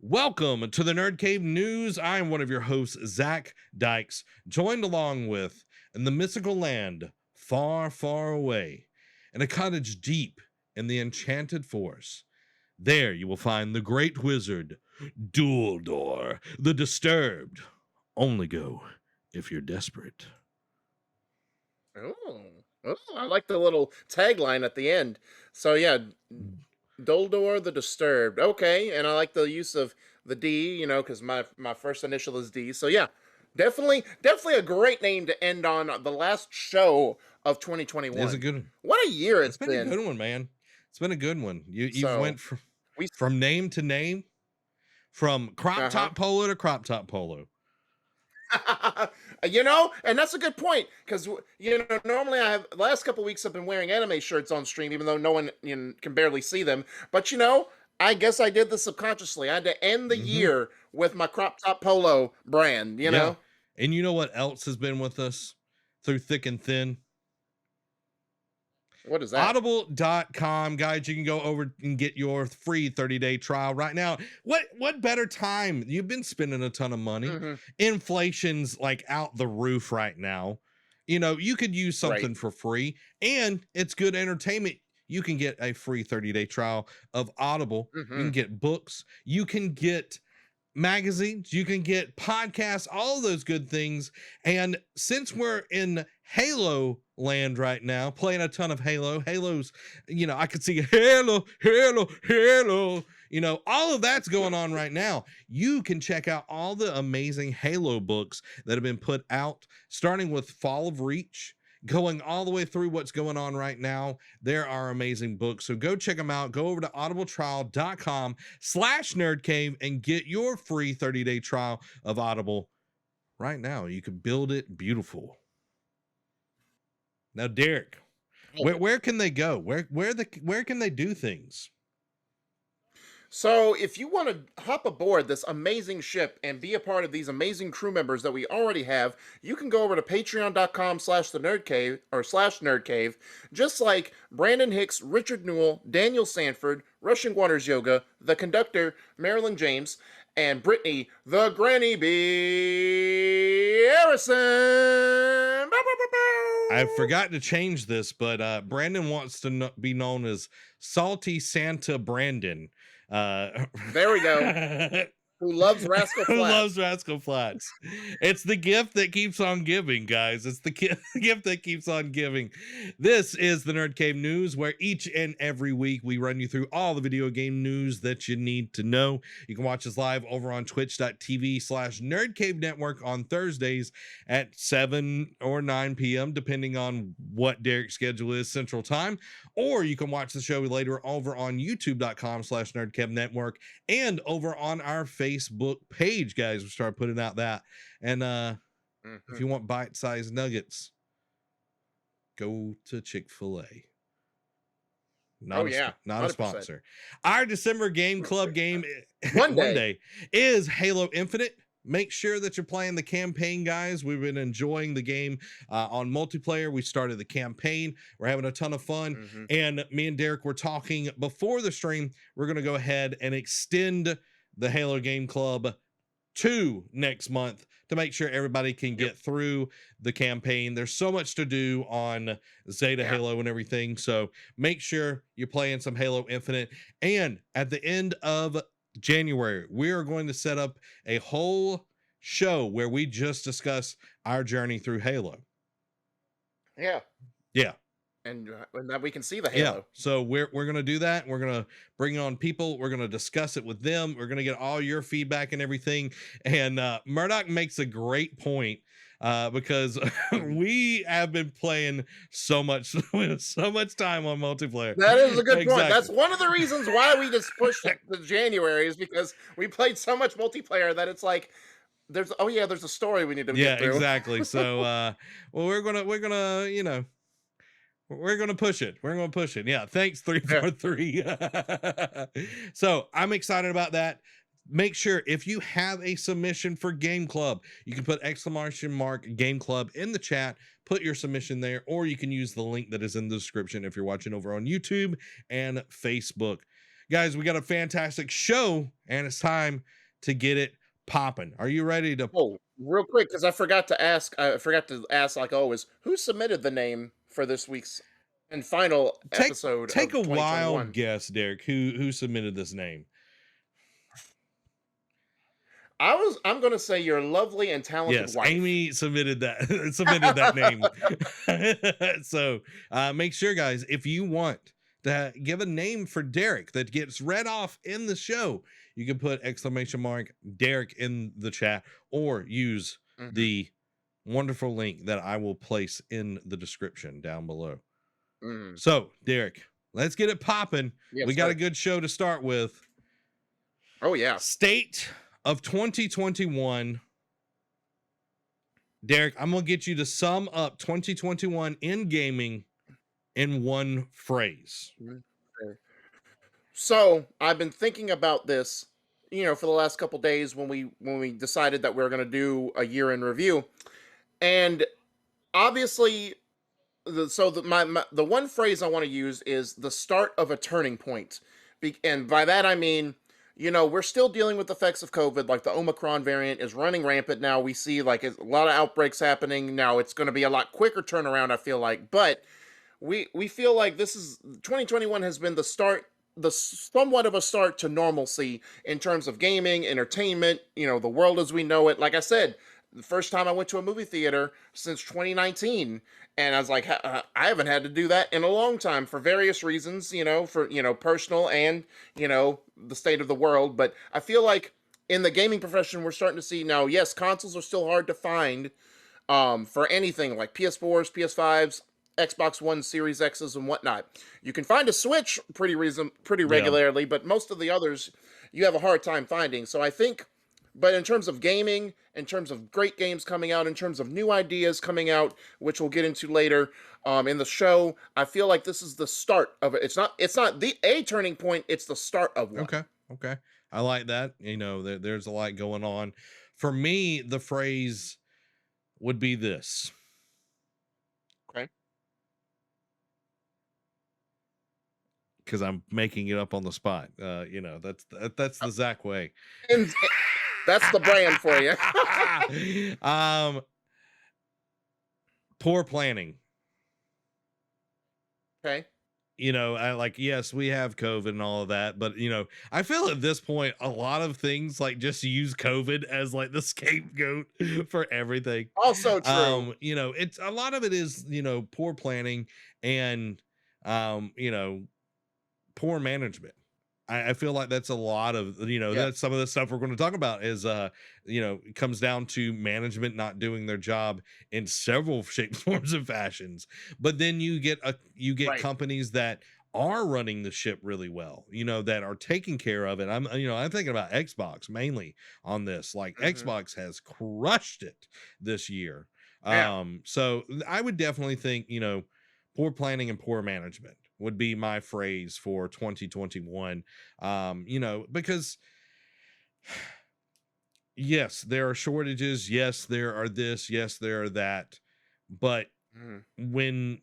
Welcome to the Nerd Cave News. I'm one of your hosts, Zach Dykes, joined along with in the mythical land far, far away, in a cottage deep in the enchanted forest. There you will find the great wizard, Dualdor the Disturbed. Only go if you're desperate. Oh, I like the little tagline at the end. So yeah, Doldor the Disturbed. Okay, and I like the use of the D, because my first initial is D. So yeah, definitely a great name to end on the last show of It's a 2021. good one. What a year It's it's been a been. good one, man. It's been a good one. You've So went we from name to name, from crop uh-huh. top polo to crop top polo. And that's a good point because normally I have the last couple weeks I've been wearing anime shirts on stream, even though no one can barely see them. But I guess I did this subconsciously. I had to end the Mm-hmm. year with my crop top polo brand. Yeah. And you know what else has been with us through thick and thin? What is that? Audible.com, guys. You can go over and get your free 30-day trial right now. What better time? You've been spending a ton of money. Hmm. Inflation's like out the roof right now. You could use Right. something for free, and it's good entertainment. You can get a free 30-day trial of Audible. You Hmm. can get books. You can get magazines, you can get podcasts, all those good things. And since we're in Halo land right now, playing a ton of Halo's, I could see Halo, all of that's going on right now. You can check out all the amazing Halo books that have been put out, starting with Fall of Reach, going all the way through what's going on right now. There are amazing books. So go check them out. Go over to audibletrial.com/nerdcave and get your free 30-day trial of Audible right now. You can build it beautiful. Now, Derek, where can they go? Where can they do things? So, if you want to hop aboard this amazing ship and be a part of these amazing crew members that we already have, you can go over to patreon.com/the nerd cave or /nerd cave, just like Brandon Hicks, Richard Newell, Daniel Sanford, Rushing Waters Yoga, the conductor, Marilyn James, and Brittany, the Granny B. Harrison. I forgot to change this, but Brandon wants to be known as Salty Santa Brandon. There we go. Who loves Rascal Who Flatts. loves Rascal Flats? It's the gift that keeps on giving, guys. It's the gift that keeps on giving. This is the Nerd Cave News, where each and every week we run you through all the video game news that you need to know. You can watch us live over on twitch.tv/Nerd Cave Network on Thursdays at 7 or 9 p.m., depending on what Derek's schedule is Central Time. Or you can watch the show later over on youtube.com/Nerd Cave Network and over on our Facebook page, guys. We start putting out that. And if you want bite-sized nuggets, go to Chick-fil-A. Not a 100%. sponsor. Our December Game Club game One day is Halo Infinite. Make sure that you're playing the campaign, guys. We've been enjoying the game on multiplayer. We started the campaign. We're having a ton of fun. And me and Derek were talking before the stream. We're going to go ahead and extend the Halo Game Club to next month to make sure everybody can get through the campaign. There's so much to do on Zeta Halo and everything. So make sure you're playing some Halo Infinite. And at the end of January, we are going to set up a whole show where we just discuss our journey through Halo. Yeah. And that we can see the Halo. Yeah, so we're going to do that. We're going to bring on people. We're going to discuss it with them. We're going to get all your feedback and everything. And Murdoch makes a great point because we have been playing so much time on multiplayer. That is a good point. That's one of the reasons why we just pushed it to January, is because we played so much multiplayer that it's like there's a story we need to get through. Exactly. So well, we're gonna we're going to push it. We're going to push it. Yeah. Thanks, 343. So I'm excited about that. Make sure if you have a submission for Game Club, you can put !Game Club in the chat, put your submission there, or you can use the link that is in the description if you're watching over on YouTube and Facebook. Guys, we got a fantastic show, and it's time to get it popping. Are you ready to Oh, real quick, because I forgot to ask. I forgot to ask, like always, who submitted the name for this week's and final episode take of a wild 2021? guess, Derek? Who submitted this name? I'm gonna say your lovely and talented Yes, wife. Amy submitted that submitted that name. So make sure, guys, if you want to give a name for Derek that gets read off in the show, you can put exclamation mark Derek in the chat or use Hmm. the wonderful link that I will place in the description down below. Mm. So, Derek, let's get it popping. We Yes, got a sir. good show to start with. Oh yeah. State of 2021. Derek, I'm going to get you to sum up 2021 in gaming in one phrase. Mhm. Okay. So I've been thinking about this, for the last couple days when we decided that we were gonna do a year in review, and obviously, the one phrase I want to use is the start of a turning point. And by that I mean, we're still dealing with the effects of COVID. Like the Omicron variant is running rampant now. We see like a lot of outbreaks happening now. It's going to be a lot quicker turnaround, I feel like. But we feel like this is 2021 has been the somewhat of a start to normalcy in terms of gaming, entertainment, the world as we know it. Like I said, the first time I went to a movie theater since 2019, and I was like, I haven't had to do that in a long time for various reasons, for personal and the state of the world. But I feel like in the gaming profession, we're starting to see now. Yes, consoles are still hard to find, for anything like PS4s, PS5s, Xbox One, Series X's, and whatnot. You can find a Switch pretty Yeah. regularly, but most of the others you have a hard time finding. So I think, but in terms of gaming, in terms of great games coming out, in terms of new ideas coming out, which we'll get into later in the show, I feel like this is the start of it. It's not the a turning point. It's the start of one. Okay. Okay. I like that. There's a lot going on. For me, the phrase would be this. Okay. Because I'm making it up on the spot. That's the Zach way. And that's the brand for you. um, poor planning. Okay. I like, yes, we have COVID and all of that, but I feel at this point a lot of things like just use COVID as like the scapegoat for everything. Also true. It's a lot of it is poor planning and poor management. I feel like that's a lot of Yeah. that's some of the stuff we're going to talk about is it comes down to management not doing their job in several shapes, forms, and fashions. But then you get Right. companies that are running the ship really well, that are taking care of it. I'm thinking about Xbox mainly on this. Like Hmm. Xbox has crushed it this year. Yeah. So I would definitely think, poor planning and poor management would be my phrase for 2021. Because yes, there are shortages, yes, there are this, yes, there are that, but Mhm. when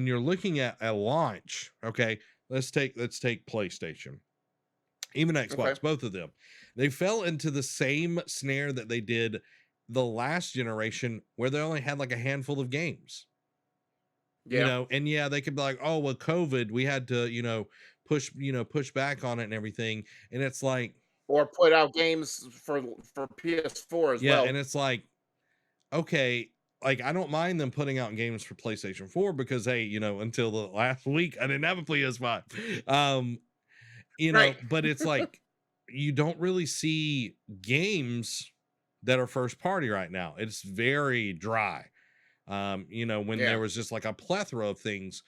you're looking at a launch, okay, let's take PlayStation, even Okay. Xbox, both of them, they fell into the same snare that they did the last generation where they only had like a handful of games. Yeah. And yeah, they could be like, oh well, COVID, we had to push back on it and everything, and it's like, Or put out games for PS4 as yeah, and well. it's like, okay, like I don't mind them putting out games for PlayStation 4 because hey, until the last week I didn't have a PS5. Right. But it's like you don't really see games that are first party right now. It's very dry. When Yeah. there was just like a plethora of things,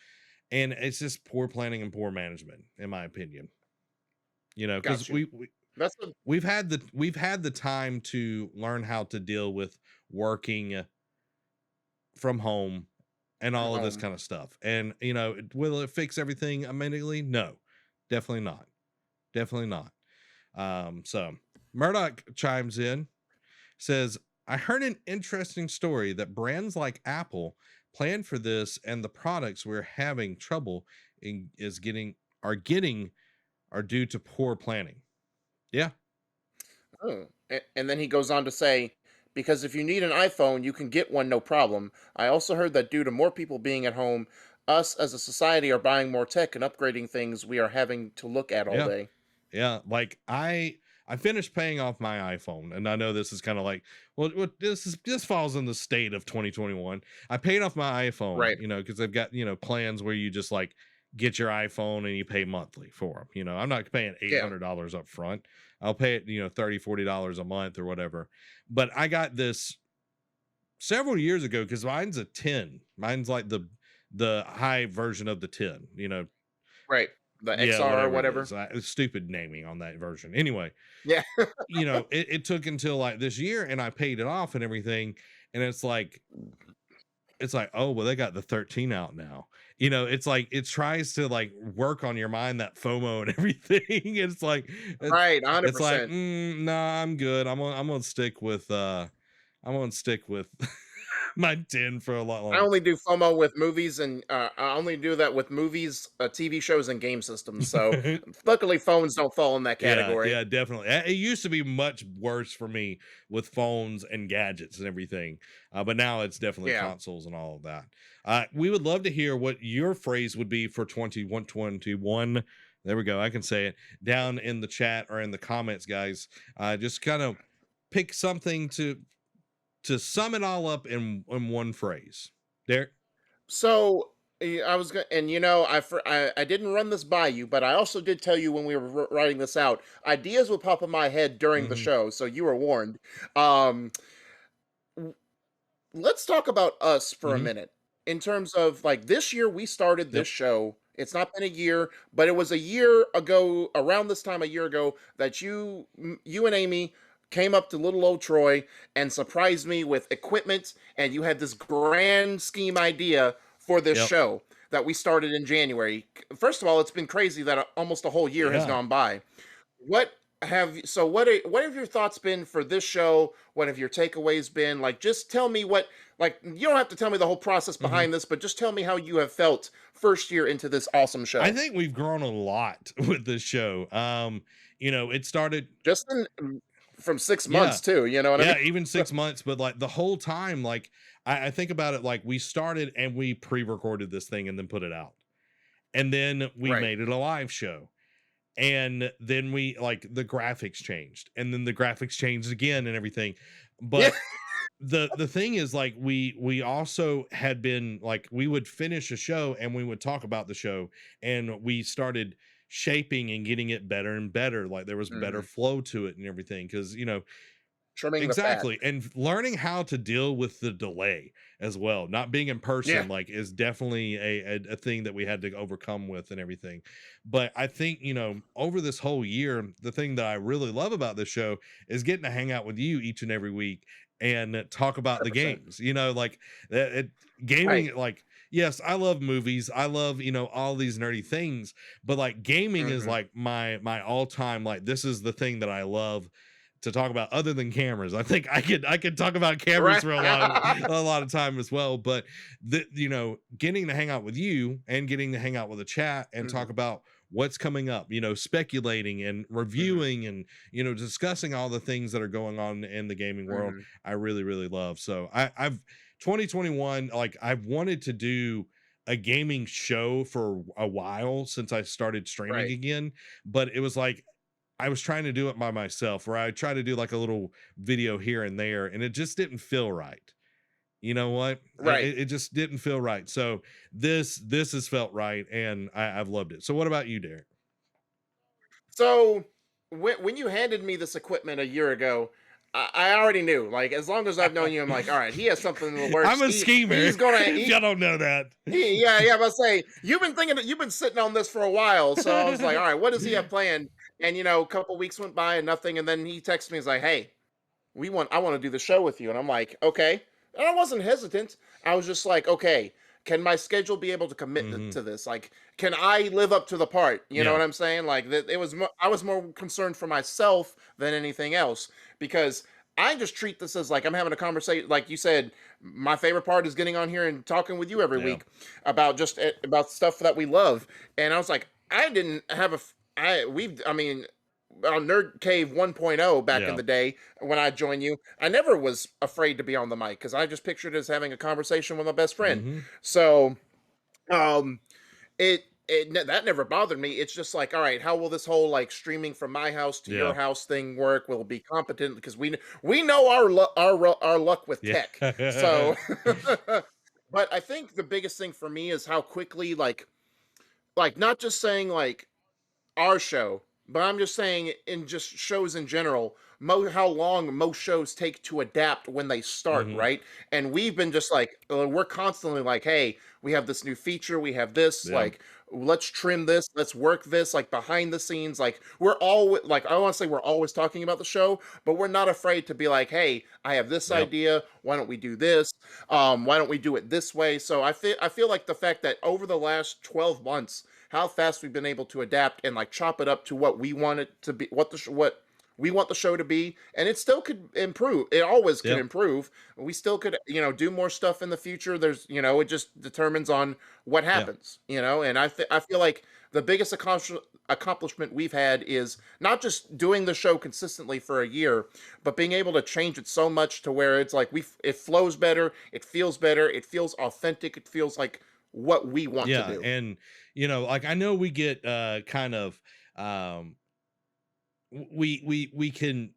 and it's just poor planning and poor management, in my opinion. Because Got you. That's a we've had the time to learn how to deal with working from home and from all of this home. kind of stuff. And will it fix everything immediately? No, definitely not. Definitely not. So Murdoch chimes in, says, I heard an interesting story that brands like Apple plan for this, and the products we're having trouble in is getting are getting are due to poor planning. Yeah. Oh. And then he goes on to say, because if you need an iPhone, you can get one no problem. I also heard that due to more people being at home, us as a society are buying more tech and upgrading things we are having to look at all Yeah. day. Yeah, like I finished paying off my iPhone, and I know this is kind of like, well, this falls in the state of 2021. I paid off my iPhone, Right. because they've got plans where you just like get your iPhone and you pay monthly for them. I'm not paying Yeah. $800 up front. I'll pay it, 30, $40 a month or whatever. But I got this several years ago because mine's a 10. Mine's like the high version of the 10. Right. The Yeah, XR or whatever it whatever. is. Stupid naming on that version. Anyway, Yeah. it took until like this year and I paid it off and everything. And it's like, oh, well, they got the 13 out now. It's like it tries to like work on your mind, that FOMO and everything. It's like Right. it's like, 100%. nah, I'm good. I'm gonna stick with my 10 for a lot I longer. only do FOMO with movies, and I only do that with movies, TV shows, and game systems. So luckily, phones don't fall in that Yeah, category. yeah, definitely. It used to be much worse for me with phones and gadgets and everything, but now it's definitely Yeah. consoles and all of that. We would love to hear what your phrase would be for 2121. There we go. I can say it down in the chat or in the comments, guys. Just kind of pick something to sum it all up in one phrase. There. So I was going, and I didn't run this by you, but I also did tell you when we were writing this out, ideas would pop in my head during the Hmm. show, so you were warned. Um, let's talk about us for a Hmm. minute. In terms of like this year, we started this Yep. show. It's not been a year, but it was a year ago, around this time a year ago, that you and Amy came up to little old Troy and surprised me with equipment, and you had this grand scheme idea for this Yep. show that we started in January. First of all, it's been crazy that almost a whole year has Yeah. gone by. What have your thoughts been for this show? What have your takeaways been? Like just tell me what, like you don't have to tell me the whole process Hmm. behind this, but just tell me how you have felt first year into this awesome I show. think we've grown a lot with this show. It started. Just from 6 Yeah. months too, you know what I mean? Yeah, even 6 months, but like the whole time, like I think about it, like we started and we pre-recorded this thing and then put it out. And then we Right. made it a live show. And then we like the graphics changed. And then the graphics changed again and everything. Yeah. But the thing is like we also had been like we would finish a show and we would talk about the show and we started shaping and getting it better and better, like there was better Mhm. flow to it and everything because Trimming the fat. exactly. And learning how to deal with the delay as well. Not being in Yeah. person, like, is definitely a thing that we had to overcome with and everything. But I think, over this whole year, the thing that I really love about this show is getting to hang out with you each and every week and talk about the 100%. games. Like Right. gaming, like, yes, I love movies. I love, all these nerdy things, but like gaming is Mhm. like my all-time, like this is the thing that I love to talk about other than cameras. I think I could talk about cameras Right. for a lot of time as well. But getting to hang out with you and getting to hang out with a chat and talk Mhm. about what's coming up, speculating and Mhm. reviewing and discussing all the things that are going on in the gaming world, Mhm. I really, really love. So I've 2021, like I've wanted to do a gaming show for a while since I started streaming Right. again, but it was like I was trying to do it by myself, where I try to do like a little video here and there, and it just didn't feel right. You know what? Right. It just didn't feel right. So this has felt right, and I've loved it. So what about you, Derek? So when you handed me this equipment a year ago, I already knew. Like as long as I've known you, I'm like, all right, he has something in the works. I'm a schemer. He's gonna If y'all don't know that. yeah, but say you've been thinking that you've been sitting on this for a while. So I was like, all right, what does he have planned? And a couple weeks went by and nothing. And then he texted me, he's like, hey, I want to do the show with you. And I'm like, okay. And I wasn't hesitant. I was just like, okay, can my schedule be able to commit Hmm. to this? Like, can I live up to the part? You know Yeah. what I'm saying? Like that I was more concerned for myself than anything else because I just treat this as like I'm having a conversation. Like you said, my favorite part is getting on here and talking with you every Yeah. week about just about stuff that we love. And I was like, I didn't I mean, on Nerd Cave 1.0 back in Yeah. the day when I joined you, I never was afraid to be on the mic because I just pictured it as having a conversation with my best friend. Mm-hmm. So, um, that never bothered me. It's just like, all right, how will this whole like streaming from my house to your Yeah. house thing work? Will it be competent? Because we know our luck with tech. Yeah. So, but I think the biggest thing for me is how quickly like not just saying like our show, but I'm just saying in just shows in general, how long most shows take to adapt when they start, Hmm. right? And we've been just like, we're constantly like, hey, we have this new feature, we have this, Yeah. like, let's trim this, let's work this, like behind the scenes. Like, we're all like, I want to say we're always talking about the show, but we're not afraid to be like, hey, I have this Yep. idea. Why don't we do this? Why don't we do it this way? So I feel like the fact that over the last 12 months, how fast we've been able to adapt and like chop it up to what we want it to be, what we want the show to be, and it still could improve. It always could Yep. improve. We still could, do more stuff in the future. There's, it just determines on what Yeah. happens, and I feel like the biggest accomplishment we've had is not just doing the show consistently for a year, but being able to change it so much to where it's like it flows better, it feels authentic, it feels like what we want to Yeah. do. And like I know we get kind of um we can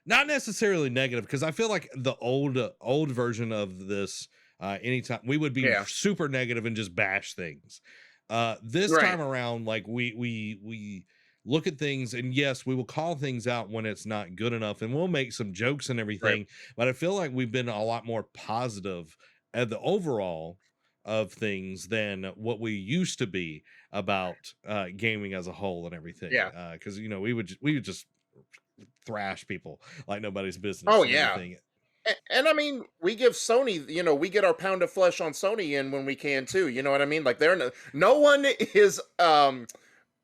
not necessarily negative because I feel like the old version of this anytime we would be Yeah. super negative and just bash things. This Right. time around, like we look at things and yes, we will call things out when it's not good enough and we'll make some jokes and Right. everything, but I feel like we've been a lot more positive at the overall of things than what we used to be about gaming as a whole and everything. Yeah. Because we would just thrash people like nobody's Oh business and yeah. everything. And I mean, we give Sony, we get our pound of flesh on Sony in when we can too. You know what I mean? Like no one is what's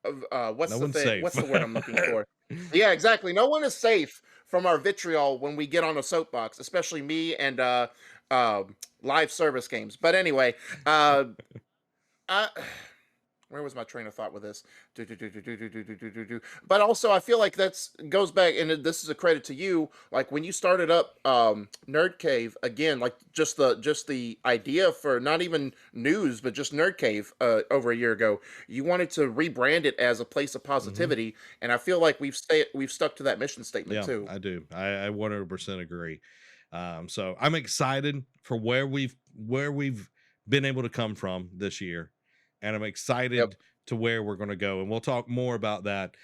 No the one's thing? safe. What's the word I'm looking for? Yeah, exactly. No one is safe from our vitriol when we get on a soapbox, especially me and live service games. But anyway, uh I where was my train of thought with this? Do, do, do, do, do, do, do, do, do, do, do. But also, I feel like that's goes back, and this is a credit to you. Like when you started up Nerd Cave again, like just the idea for not even news, but just Nerd Cave over a year ago. You wanted to rebrand it as a place of Hmm. positivity, and I feel like we've stuck to that mission statement Yeah, too. I do. I 100% agree. So I'm excited for where we've been able to come from this year, and I'm Yep. excited to where we're going to go. And we'll talk more about that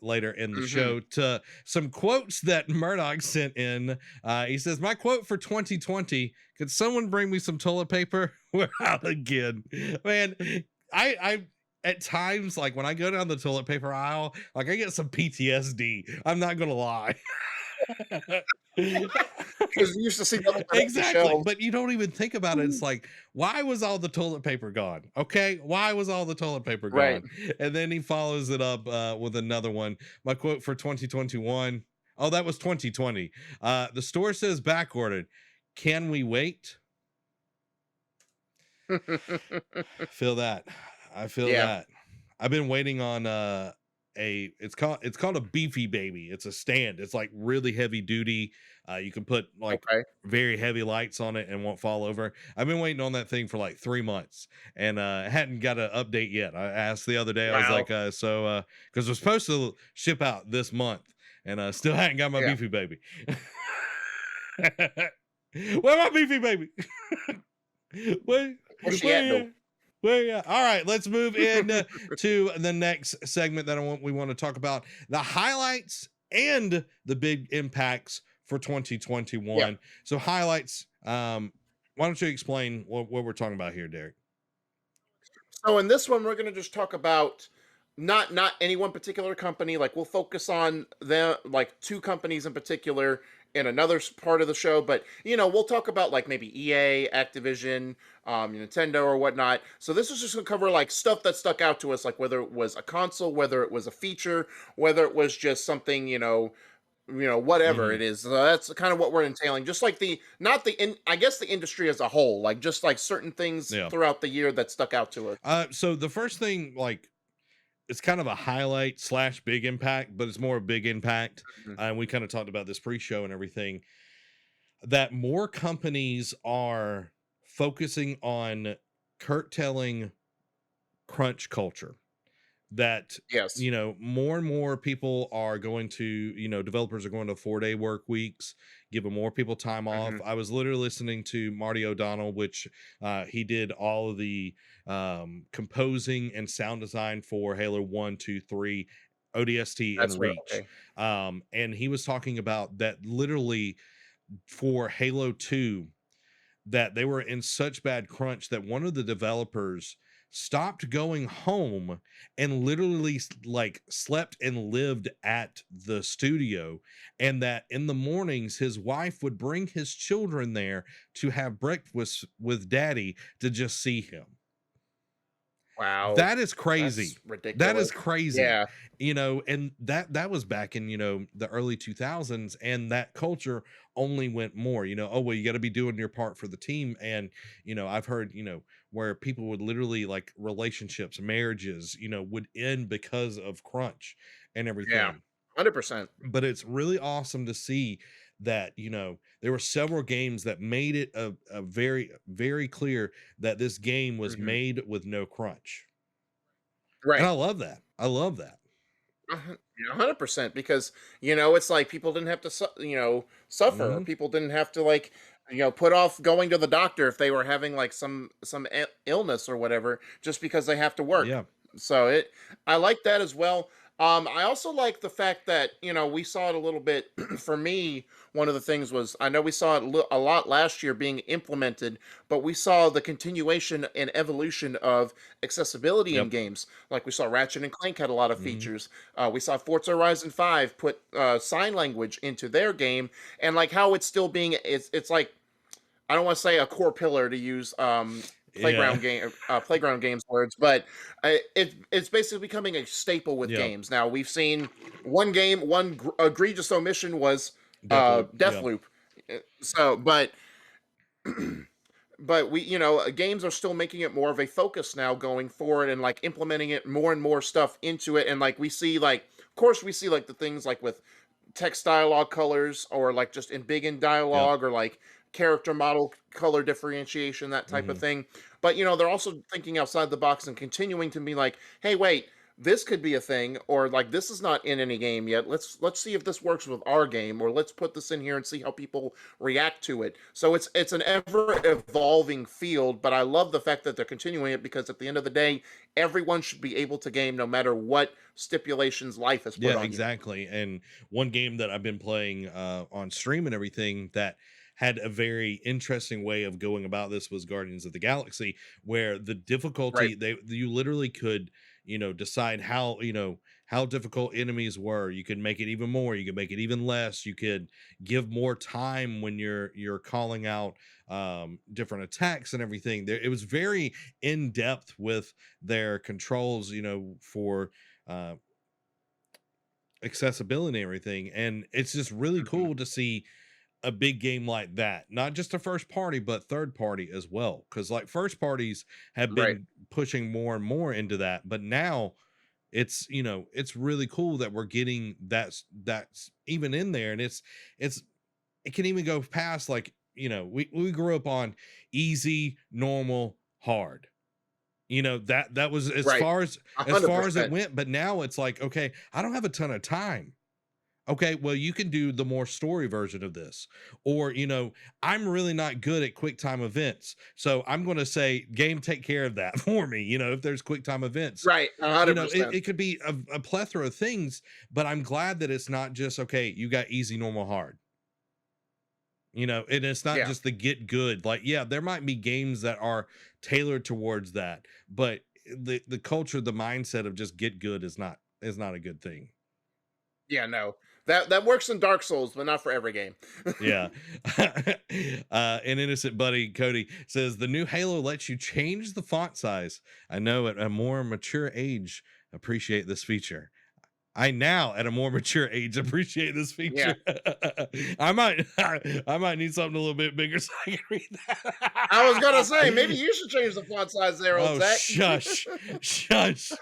later in the Hmm. show. To some quotes that Murdoch sent in. He says, "My quote for 2020: Could someone bring me some toilet paper? We're out again, man." I at times, like when I go down the toilet paper aisle, like I get some PTSD. I'm not gonna lie. Because you used to see those empty Exactly, shelves. but you don't even think about it. It's like, why was all the toilet paper gone? Okay, why was all the toilet paper Right. gone? And then he follows it up with another one. My quote for 2021. Oh, that was 2020. The store says back ordered. Can we wait? Feel that. I feel Yeah. that. I've been waiting on it's called a beefy baby. It's a stand. It's like really heavy duty. You can put like Okay. very heavy lights on it and won't fall over. I've been waiting on that thing for like 3 months and hadn't got an update yet. I asked the other day, I was Wow. like, so because we're supposed to ship out this month and still hadn't got my Yeah. beefy baby. Where my beefy baby? Where Where's she at though? where well, yeah. All right, let's move in to the next segment that we want to talk about the highlights and the big impacts for Yeah. 2021. So highlights. Why don't you explain what we're talking about here, Derek? So in this one, we're gonna just talk about not any one particular company. Like we'll focus on the like two companies in particular in another part of the show. But we'll talk about like maybe EA, Activision, Nintendo, or whatnot. So this is just gonna cover like stuff that stuck out to us, like whether it was a console, whether it was a feature, whether it was just something whatever Hmm. it is. So that's kind of what we're entailing. Just like the not the in I guess the industry as a whole, like just like certain things Yeah. throughout the year that stuck out to us. So the first thing, like it's kind of a highlight slash big impact, but it's more a big impact. Mhm. And we kind of talked about this pre-show and everything, that more companies are focusing on curtailing crunch culture. That, Yes. more and more people are going to, developers are going to 4-day work weeks, giving more people time off. Mhm. I was literally listening to Marty O'Donnell, which he did all of the composing and sound design for Halo 1, 2, 3, ODST, and That's right. Reach. Okay. And he was talking about that literally for Halo 2, that they were in such bad crunch that one of the developers stopped going home and literally like slept and lived at the studio, and that in the mornings his wife would bring his children there to have breakfast with daddy to just see him. Wow. That is That's crazy. That ridiculous. is crazy. Yeah. And that was back in, the early 2000s, and that culture only went more, oh well, you got to be doing your part for the team. And I've heard, where people would literally, like, relationships, marriages, would end because of crunch and Yeah. everything. 100%. But it's really awesome to see that, there were several games that made it a very, very clear that this game was Mhm. made with no crunch. And Right. I love that. I love that. Yeah, 100%, because it's like people didn't have to suffer, or Mhm. people didn't have to, like, put off going to the doctor if they were having like some illness or whatever, just because they have to work. Yeah. So I like that as well. I also like the fact that we saw it a little bit. For me, one of the things was, I know we saw it a lot last year being implemented, but we saw the continuation and evolution of accessibility in Yep. games. Like, we saw Ratchet and Clank had a lot of Mhm. features. We saw Forza Horizon 5 put sign language into their game, and like how it's still being, it's like, I don't want to say a core pillar, to use Yeah. playground games words, but it's basically becoming a staple with Yep. games. Now, we've seen one game, one egregious omission was Definitely. Yep. Deathloop. So, but we, games are still making it more of a focus now going forward, and like implementing it more and more stuff into it. And like, we see, like, of course we see like the things like with text dialogue colors, or like just in big in Yep. dialogue, or like character model color differentiation, that type of Mhm. thing. But they're also thinking outside the box and continuing to be like, hey, wait, this could be a thing, or like, this is not in any game yet. Let's see if this works with our game, or let's put this in here and see how people react to it. So it's an ever evolving field, but I love the fact that they're continuing it, because at the end of the day, everyone should be able to game no matter what stipulations life has Yeah, put on you. exactly. And one game that I've been playing on stream and everything that had a very interesting way of going about this was Guardians of the Galaxy, where the Right. difficulty, you literally could, decide how, how difficult enemies were. You could make it even more, you could make it even less, you could give more time when you're calling out different attacks and everything. There, it was very in depth with their controls, for uh accessibility and everything. And it's just really Mhm. cool to see a big game like that, not just a first party but third party as well, because like first parties have Right. been pushing more and more into that, but now it's, it's really cool that we're getting that's even in there. And it's it can even go past, like, we grew up on easy, normal, hard. That was Right. as far as it 100%. went. But now it's like, okay, I don't have a ton of time. Okay, well, you can do the more story version of this. Or, I'm really not good at quick time events, so I'm going to say, game, take care of that for me. If there's quick time events, Right. it, 100%. it could be a plethora of things. But I'm glad that it's not just, okay, you got easy, normal, hard. And it's not Yeah. just the get good. Like, yeah, there might be games that are tailored towards that, but the culture, the mindset of just get good is not a good thing. Yeah, no. That works in Dark Souls, but not for every game. Yeah. An innocent buddy, Cody, says the new Halo lets you change the font size. I know, at a more mature age, appreciate this feature. I now, at a more mature age, appreciate this Yeah. feature. I might need something a little bit bigger so I can read I was gonna that. say, maybe you should change the font size there, old Oh, Zach. shush, shush.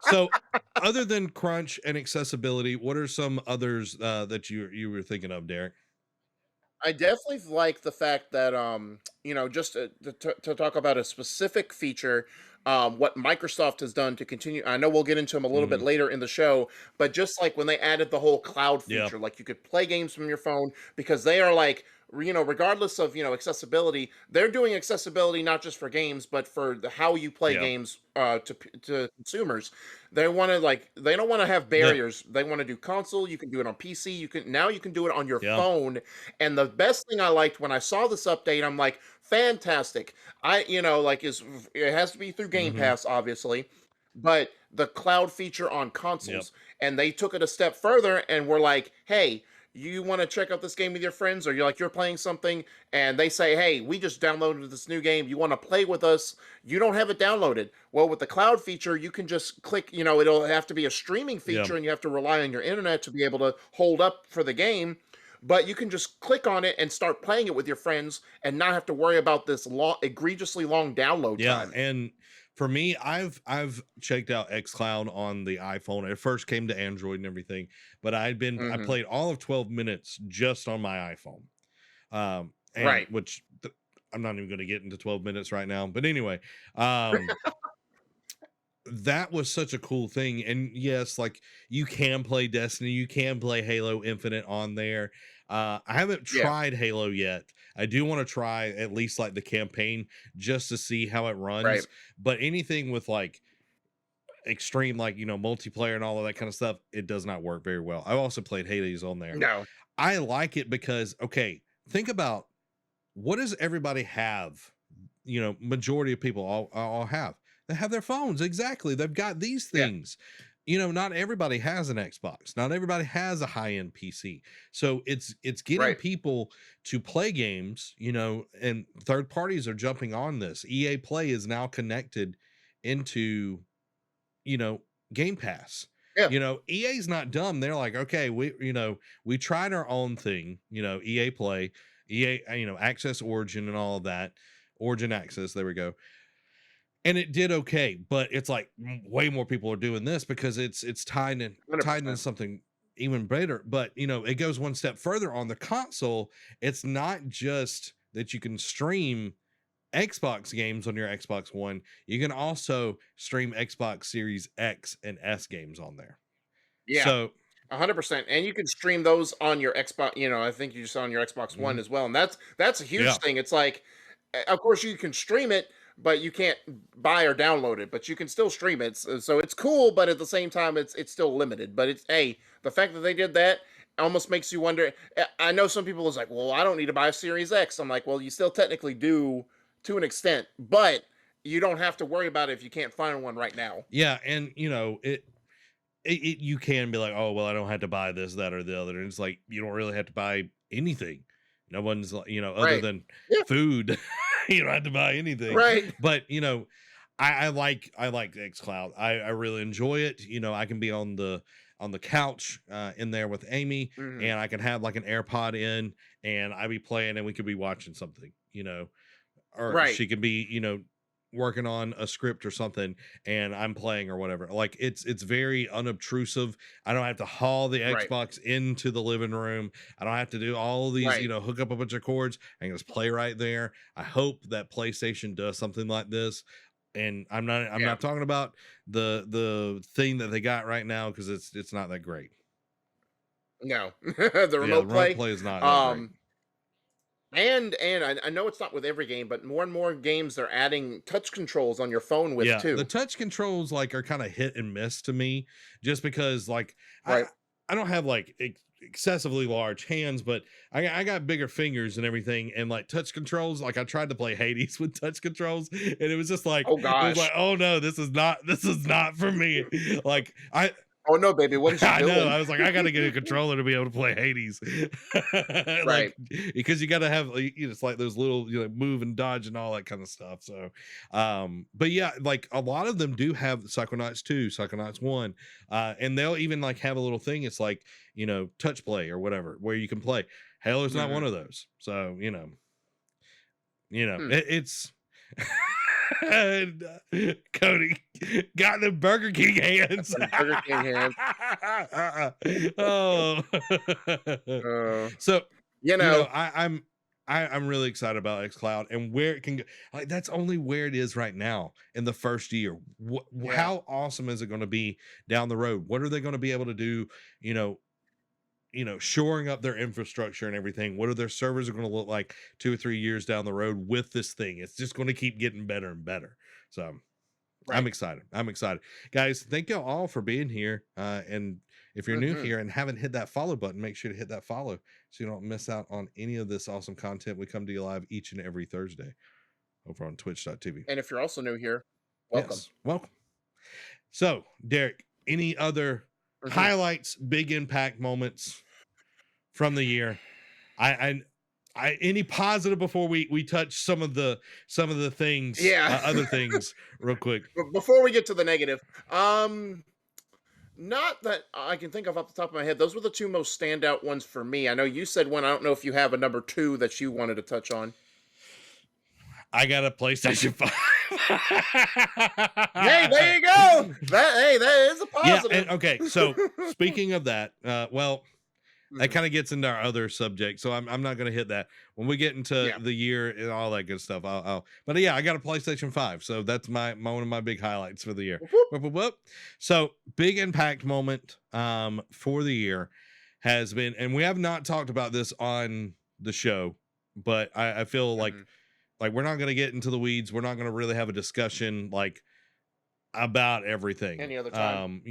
So, other than crunch and accessibility, what are some others that you were thinking of, Derek? I definitely like the fact that just to talk about a specific feature, what Microsoft has done to continue. I know we'll get into them a little bit Mhm. later in the show, but just like when they added the whole cloud Yeah, feature, like you could play games from your phone because they are like, regardless of accessibility, they're doing accessibility not just for games, but for how you play yeah, games to consumers. They don't want to have yeah, barriers. They want to do console. You can do it on PC. You can do it on your yeah, phone, and the best thing I liked when I saw this update, I'm like, fantastic. It has to be through Game mhm, Pass, obviously, but the cloud feature on yep, consoles, and they took it a step further and were like, hey, you want to check out this game with your friends, or you're playing something, and they say, hey, we just downloaded this new game. You want to play with us? You don't have it downloaded. Well, with the cloud feature, you can just click. It'll have to be a streaming yeah. feature, and you have to rely on your internet to be able to hold up for the game, but you can just click on it and start playing it with your friends and not have to worry about this egregiously long download Yeah, time. and for me, I've checked out xCloud on the iPhone. It first came to Android and everything, but I Hmm. played all of 12 minutes just on my iPhone. And Right. I'm not even going to get into 12 minutes right now, but anyway, um that was such a cool thing. And yes, like you can play Destiny, you can play Halo Infinite on there. I haven't Yeah. tried Halo yet. I do want to try at least like the campaign just to see how it Right. runs. But anything with like extreme, like, multiplayer and all of that kind of stuff, it does not work very well. I've also played Hades on there. No. I like it because, okay, think about what does everybody have? Majority of people all have. They have their phones. Exactly. They've got these Yeah. things. Not everybody has an Xbox. Not everybody has a high-end PC. So it's getting Right. people to play games, and third parties are jumping on this. EA Play is now connected into, you know, Game Pass. Yeah. EA's not dumb. They're like, okay, we tried our own thing, EA Play, EA, Access Origin and all of that. Origin Access, there we go. And it did okay, but it's like way more people are doing this because it's tied in 100%. something even better. But it goes one step further on the console. It's not just that you can stream Xbox games on your Xbox One, you can also stream Xbox Series X and S games on there. Yeah. So, 100%. And you can stream those on your Xbox. I think you saw on your Xbox One mhm, as well. And that's a huge yeah, thing. It's like, of course, you can stream it, but you can't buy or download it. But you can still stream it. So it's cool, but at the same time, it's still limited. But it's hey, the fact that they did that almost makes you wonder. I know some people is like, well, I don't need to buy a Series X. I'm like, well, you still technically do to an extent, but you don't have to worry about it if you can't find one right now. yeah, and you can be like, oh well, I don't have to buy this, that, or the other, and it's like you don't really have to buy anything. No one's like, other Right. than Yeah. food, you don't have to buy anything. Right. But I like xCloud. I really enjoy it. I can be on the couch in there with Amy, Mhm. and I can have like an AirPod in, and I be playing, and we could be watching something, or Right. she could be, working on a script or something, and I'm playing or whatever. Like it's very unobtrusive. I don't have to haul the Right. Xbox into the living room. I don't have to do all of these, Right. hook up a bunch of cords. I can just play right there. I hope that PlayStation does something like this. And I'm Yeah. not talking about the thing that they got right now because it's not that great. No. The Yeah, the remote remote play. play is not that great. Um and I know it's not with every game, but more and more games they're adding touch controls on your phone with Yeah, the too. touch controls like are kind of hit and miss to me, just because like I Right. I don't have like excessively large hands, but I got bigger fingers and everything, and like touch controls. Like I tried to play Hades with touch controls, and it was just like Oh it was like, gosh. oh no, this is not for me. Like Oh no, baby, what is she I know. doing? I was like, I gotta get a controller to be able to play Hades, Right. like because you gotta have it's like those little move and dodge and all that kind of stuff. So, but yeah, like a lot of them do have Psychonauts 2, Psychonauts 1, and they'll even like have a little thing. It's like touch play or whatever where you can play. Halo's not one Mhm. of those. So Hmm. it's and, Cody got the Burger King Got hands. them Burger King hands. Oh, Uh, so you know, I'm really excited about xCloud and where it can go. Like that's only where it is right now in the first year. yeah, How awesome is it going to be down the road? What are they going to be able to do? You know, shoring up their infrastructure and everything. What are their servers are going to look like 2 or 3 years down the road with this thing? It's just going to keep getting better and better. So I'm right. excited. I'm excited. Guys, thank you all for being here. And if you're new Mhm. here and haven't hit that follow button, make sure to hit that follow so you don't miss out on any of this awesome content. We come to you live each and every Thursday over on twitch.tv. And if you're also new here, welcome. Yes. Welcome. So, Derek, any other Mhm. highlights, big impact moments from the year? I any positive before we touch some of the things, Yeah. other things real quick. But before we get to the negative, not that I can think of off the top of my head. Those were the two most standout ones for me. I know you said one. I don't know if you have a number two that you wanted to touch on. I got a PlayStation 5. Hey, there you go. That is a Yeah, positive. and okay, so speaking of that, well, that Mhm. kind of gets into our other subject, so I'm not going to hit that when we get into Yeah. the year and all that good stuff. But yeah, I got a PlayStation 5, so that's my one of my big highlights for the year. Whoop, whoop. Whoop, whoop, whoop. So big impact moment for the year has been, and we have not talked about this on the show, but I feel Mhm. like we're not going to get into the weeds. We're not going to really have a discussion like about everything. Any other time?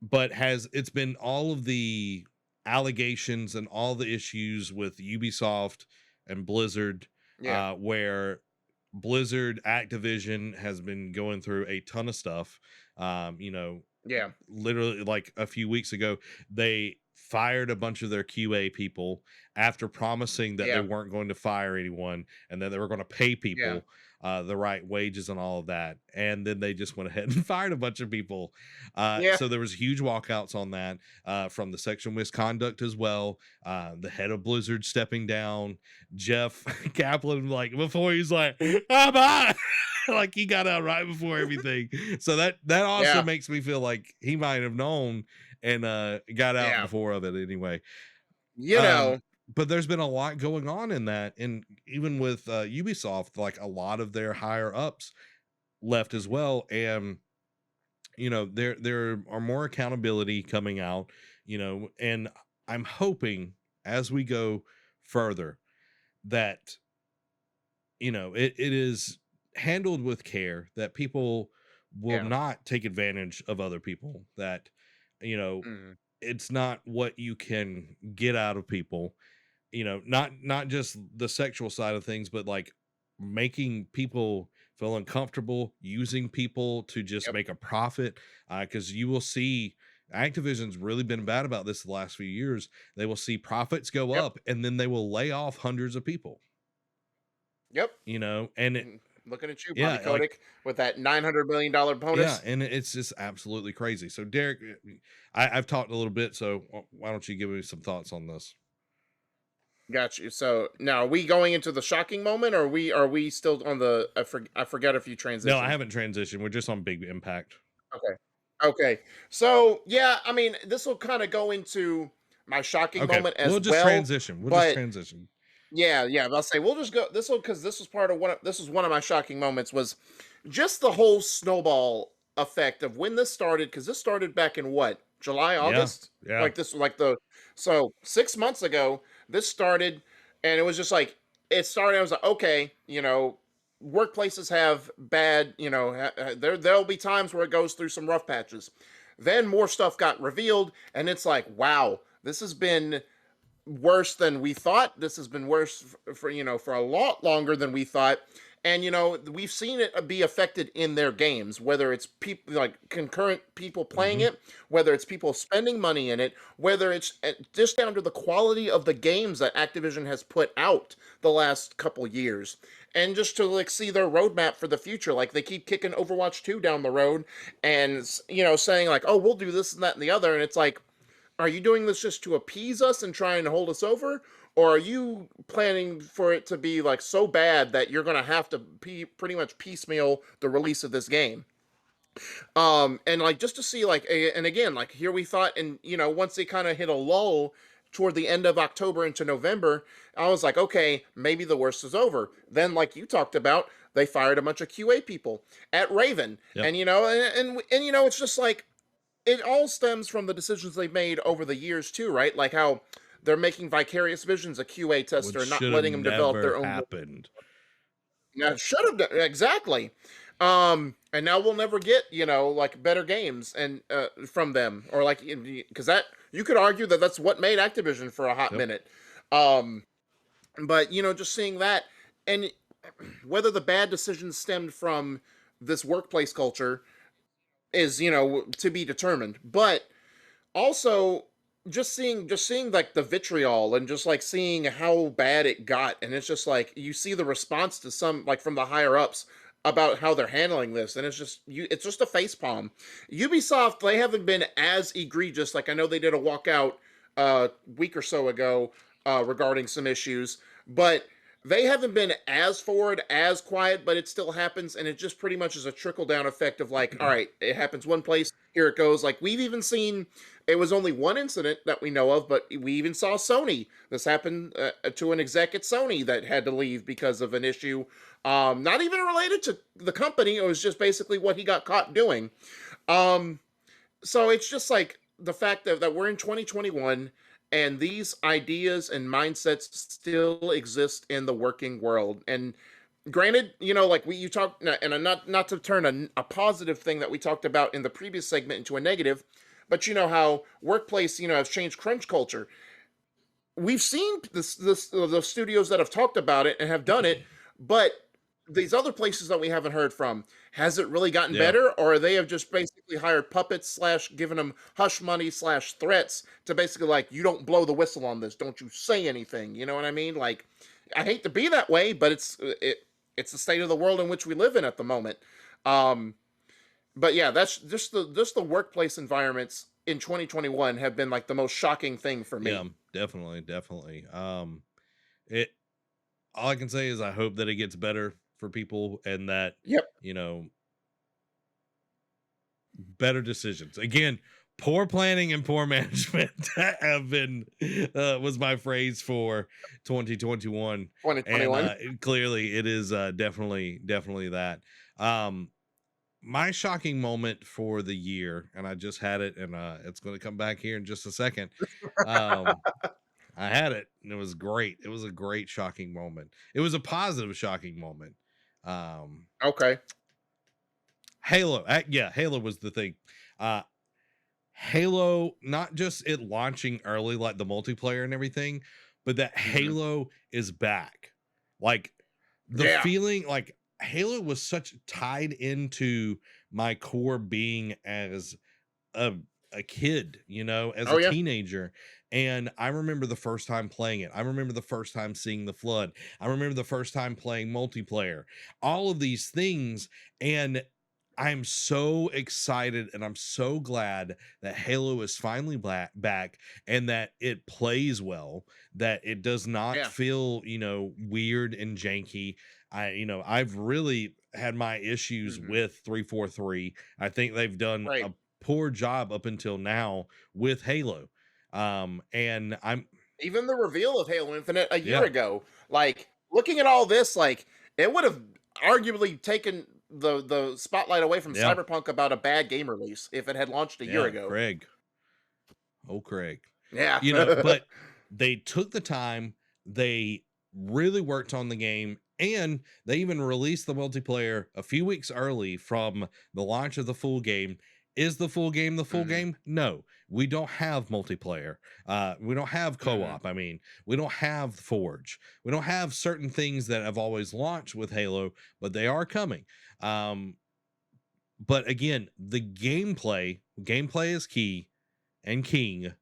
But has it's been all of the allegations and all the issues with Ubisoft and Blizzard, Yeah. where Blizzard Activision has been going through a ton of stuff. Yeah. Literally like a few weeks ago, they fired a bunch of their QA people after promising that they Yeah. weren't going to fire anyone and that they were going to pay Yeah. people the right wages and all of that. And then they just went ahead and fired a bunch of people. Yeah. So there was huge walkouts on that from the sexual misconduct as well. The head of Blizzard stepping down, Jeff Kaplan, like before he's like, ah, bye. Like he got out right before everything. So that also Yeah. makes me feel like he might have known and got out Yeah. before of it anyway. You Um, know. but there's been a lot going on in that, and even with Ubisoft, like a lot of their higher ups left as well, and there are more accountability coming out, and I'm hoping as we go further that it is handled with care, that people will Yeah. not take advantage of other people, that you know Mhm. it's not what you can get out of people, not just the sexual side of things, but like making people feel uncomfortable, using people to just Yep. make a profit, because you will see Activision's really been bad about this the last few years. They will see profits go Yep. up and then they will lay off hundreds of people, Yep. and Looking at you, Bobby yeah, like Kotick, with that $900 million yeah, bonus. and it's just absolutely crazy. So, Derek, I've talked a little bit, so why don't you give me some thoughts on this? Got you. So now, are we going into the shocking moment, or are we still on the? I forget if you No, I transitioned. haven't transitioned. We're just on big impact. Okay. Okay. So yeah, I mean, this will kind of go into my shocking Okay, moment as we'll just well. transition. We'll just But transition. yeah, yeah. I'll say we'll just go this will because this was part of this was one of my shocking moments was just the whole snowball effect of when this started, because this started back in what, July, Yeah, August? yeah, Like this, like the so 6 months ago, this started, and it was just like it started. I was like, okay, workplaces have bad, there'll be times where it goes through some rough patches. Then more stuff got revealed, and it's like, wow, this has been worse than we thought. This has been worse for a lot longer than we thought. And we've seen it be affected in their games, whether it's people like concurrent people playing Hmm. it, whether it's people spending money in it, whether it's just down to the quality of the games that Activision has put out the last couple years. And just to like see their roadmap for the future, like they keep kicking Overwatch 2 down the road and saying like, "Oh, we'll do this and that and the other." And it's like, are you doing this just to appease us and try and hold us over? Or are you planning for it to be like so bad that you're going to have to pretty much piecemeal the release of this game? And like just to see like, and again, like here we thought, and once they kind of hit a lull toward the end of October into November, I was like, okay, maybe the worst is over. Then, like you talked about, they fired a bunch of QA people at Raven, Yep. and it's just like it all stems from the decisions they've made over the years too, right? Like how they're making Vicarious Visions a QA Which tester and not should have letting them develop never their own. happened. Yeah, should have done exactly. And now we'll never get like better games and from them, or like because that you could argue that that's what made Activision for a hot Yep. minute. Um, but just seeing that, and whether the bad decisions stemmed from this workplace culture is to be determined, but also just seeing like the vitriol and just like seeing how bad it got, and it's just like you see the response to some like from the higher ups about how they're handling this, and it's just a face palm. Ubisoft, they haven't been as egregious. Like I know they did a walkout week or so ago regarding some issues, but they haven't been as forward, as quiet, but it still happens, and it just pretty much is a trickle down effect of like, all right, it happens one place, here it goes. Like we've even seen, it was only one incident that we know of, but we even saw Sony. This happened to an exec at Sony that had to leave because of an issue, not even related to the company. It was just basically what he got caught doing. Um, so it's just like the fact that we're in 2021 and these ideas and mindsets still exist in the working world. And granted, like you talked, and not to turn a positive thing that we talked about in the previous segment into a negative, but how workplace has changed crunch culture. We've seen the studios that have talked about it and have done it, but these other places that we haven't heard from, has it really gotten Yeah. better, or they have just basically hired puppets slash given them hush money slash threats to basically like, you don't blow the whistle on this, don't you say anything, you know what I mean? Like, I hate to be that way, but it's the state of the world in which we live in at the moment. Um, but yeah, that's just the workplace environments in 2021 have been like the most shocking thing for Yeah, me. definitely, definitely. It all I can say is I hope that it gets better for people and that, Yep. you know, better decisions. Again, poor planning and poor management have been was my phrase for 2021, and 2021. clearly it is definitely that. Um my shocking moment for the year, and I just had it, and it's going to come back here in just a second. Um I had it, and it was great. It was a great shocking moment. It was a positive shocking moment. Um Okay. Halo, yeah, Halo was the thing. Uh Halo, not just it launching early like the multiplayer and everything, but that Hmm. Halo is back. Like the Yeah. feeling like Halo was such tied into my core being as a a kid, as Oh a yeah. teenager. And I remember the first time playing it. I remember the first time seeing the flood. I remember the first time playing multiplayer. All of these things, and I'm so excited and I'm so glad that Halo is finally back and that it plays well, that it does not Yeah. feel, weird and janky. I've really had my issues Hmm. with 343. I think they've done Right. a poor job up until now with Halo. And I'm Even the reveal of Halo Infinite a year yeah, ago, like looking at all this, like it would have arguably taken the spotlight away from yeah, Cyberpunk about a bad game release if it had launched a year yeah, ago. Craig. Oh, Craig. Yeah. But they took the time, they really worked on the game, and they even released the multiplayer a few weeks early from the launch of the full game. Is the full game the full Mhm. game? No, we don't have multiplayer. We don't have Mhm. co-op. I mean, we don't have Forge. We don't have certain things that have always launched with Halo, but they are coming. Um, but again, the gameplay is key and king.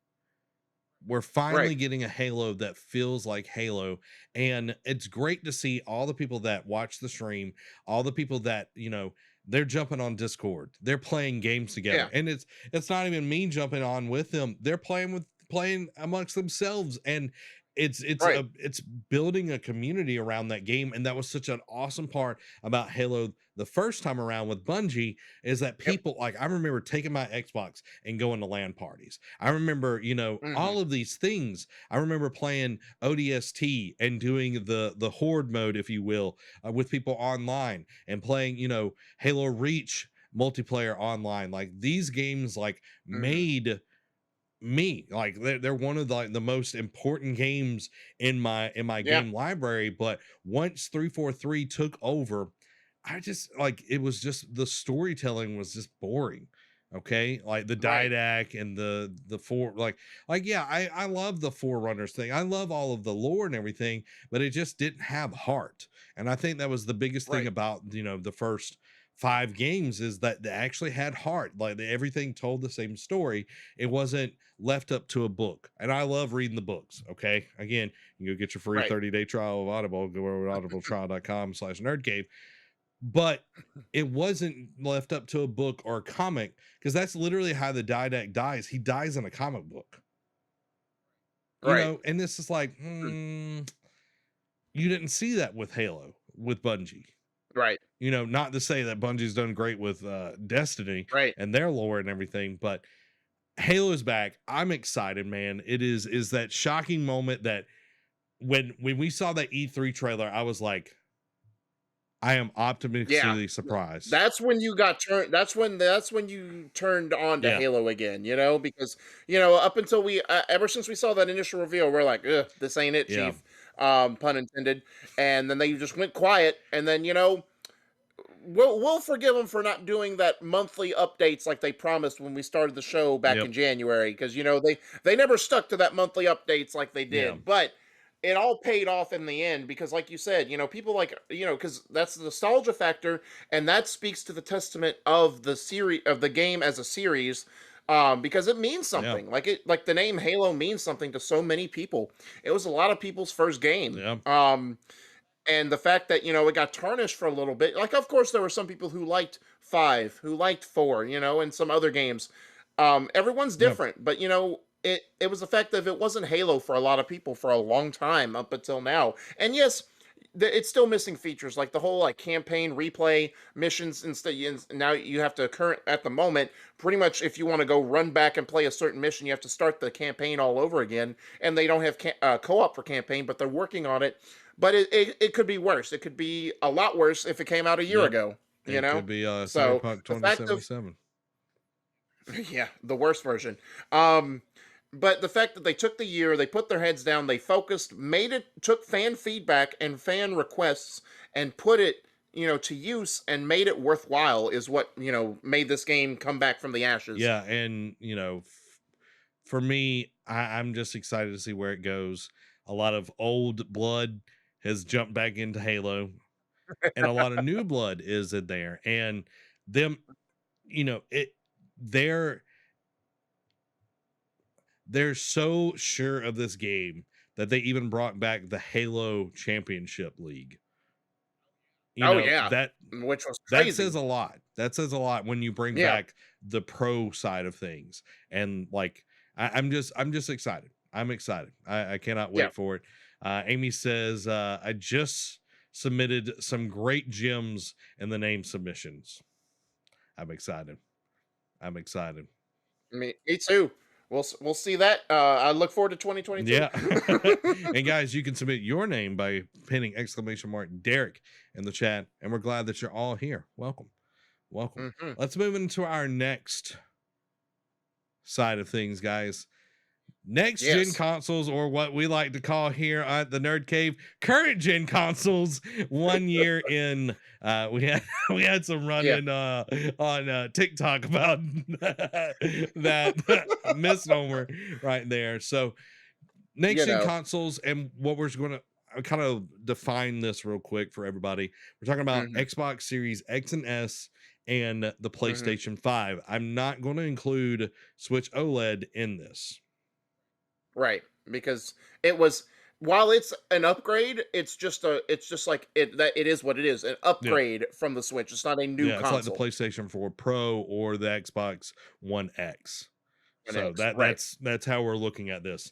We're Right. finally getting a Halo that feels like Halo, and it's great to see all the people that watch the stream, all the people that, they're jumping on Discord, they're playing games Yeah. together, and it's not even me jumping on with them, they're playing amongst themselves, and Right. it's building a community around that game. And that was such an awesome part about Halo the first time around with Bungie, is that Yep. people, like, I remember taking my Xbox and going to LAN parties. I remember, Mhm. all of these things. I remember playing ODST and doing the horde mode, if you will, with people online, and playing, Halo Reach multiplayer online. Like, these games, like, Mhm. made me, like, they're one of the most important games in my Yeah. game library. But once 343 took over, I just, like, it was just, the storytelling was just boring. Okay, like the Right. didac and the four, like, yeah, I love the Forerunners thing, I love all of the lore and everything, but it just didn't have heart. And I think that was the biggest thing Right. about, the first 5 games, is that they actually had heart. Like, everything told the same story. It wasn't left up to a book. And I love reading the books. Okay, again, you go get your free Right. 30-day trial of Audible, go over to audibletrial.com/nerdcave. But it wasn't left up to a book or a comic, because that's literally how the didac dies. He dies in a comic book, Right. and this is like, Mm. you didn't see that with Halo, with Bungie. Right. Not to say that Bungie's done great with Destiny Right. and their lore and everything, but Halo's back. I'm excited, man. It is that shocking moment that when we saw that E3 trailer, I was like, I am Yeah. optimistically surprised. That's when you got turned that's when you turned on to Yeah, Halo again, because, up until ever since we saw that initial reveal, we're like, "Ugh, this ain't it, yeah, chief." Pun intended. And then they just went quiet, and then, we'll forgive them for not doing that monthly updates like they promised when we started the show back yep, in January, because they never stuck to that monthly updates like they yeah, did. But it all paid off in the end, because, like you said, people like, because that's the nostalgia factor, and that speaks to the testament of the series, of the game as a series. Because it means yeah, something, like the name Halo means something to so many people. It was a lot of people's first game. yeah, And the fact that, it got tarnished for a little bit, like, of course there were some people who liked 5, who liked 4, and some other games. Everyone's yeah, different, but, it was the fact that it wasn't Halo for a lot of people for a long time up until now. And yes, it's still missing features, like the whole, like, campaign replay missions. Now you have to, current at the moment, pretty much, if you want to go run back and play a certain mission, you have to start the campaign all over again. And they don't have co-op for campaign, but they're working on it. But it could be worse. It could be a lot worse if it came out a year yep. ago, It could be So Cyberpunk the fact of 2077. yeah, the worst version. Um, but the fact that they took the year, they put their heads down, they focused, took fan feedback and fan requests, and put it, to use, and made it worthwhile, is what, made this game come back from the ashes. Yeah, and for me, I'm just excited to see where it goes. A lot of old blood has jumped back into Halo, and a lot of new blood is in there. And them, it they're they're so sure of this game that they even brought back the Halo Championship League. Oh yeah, That which was that says crazy. a lot. That says a lot when you bring Yeah, back the pro side of things. And, like, I'm just excited. I'm excited. I cannot yeah. wait for it. Amy says, I just submitted some great gems in the name submissions. I'm excited. I'm excited. Me too. We'll see that. I look forward to 2022. Yeah. And guys, you can submit your name by pinning !Derek in the chat. And we're glad that you're all here. Welcome. Welcome. Mhm. Let's move into our next side of things, guys. next gen Yes. consoles, or what we like to call here at the Nerd Cave, current gen consoles, 1 year in. We had we had some run Yeah. in on TikTok about that misnomer right there. So next You gen know. consoles, and what we're going to kind of define this real quick for everybody. We're talking about Hmm. Xbox Series X and S and the Hmm. PlayStation 5. I'm not going to include Switch OLED in this. Right. Because it was, while it's an upgrade, it's just like it is what it is, an Yeah. upgrade from the Switch. It's not a new Yeah, it's like the console. PlayStation 4 Pro or the Xbox One X. An So X. Right. that's how we're looking at this.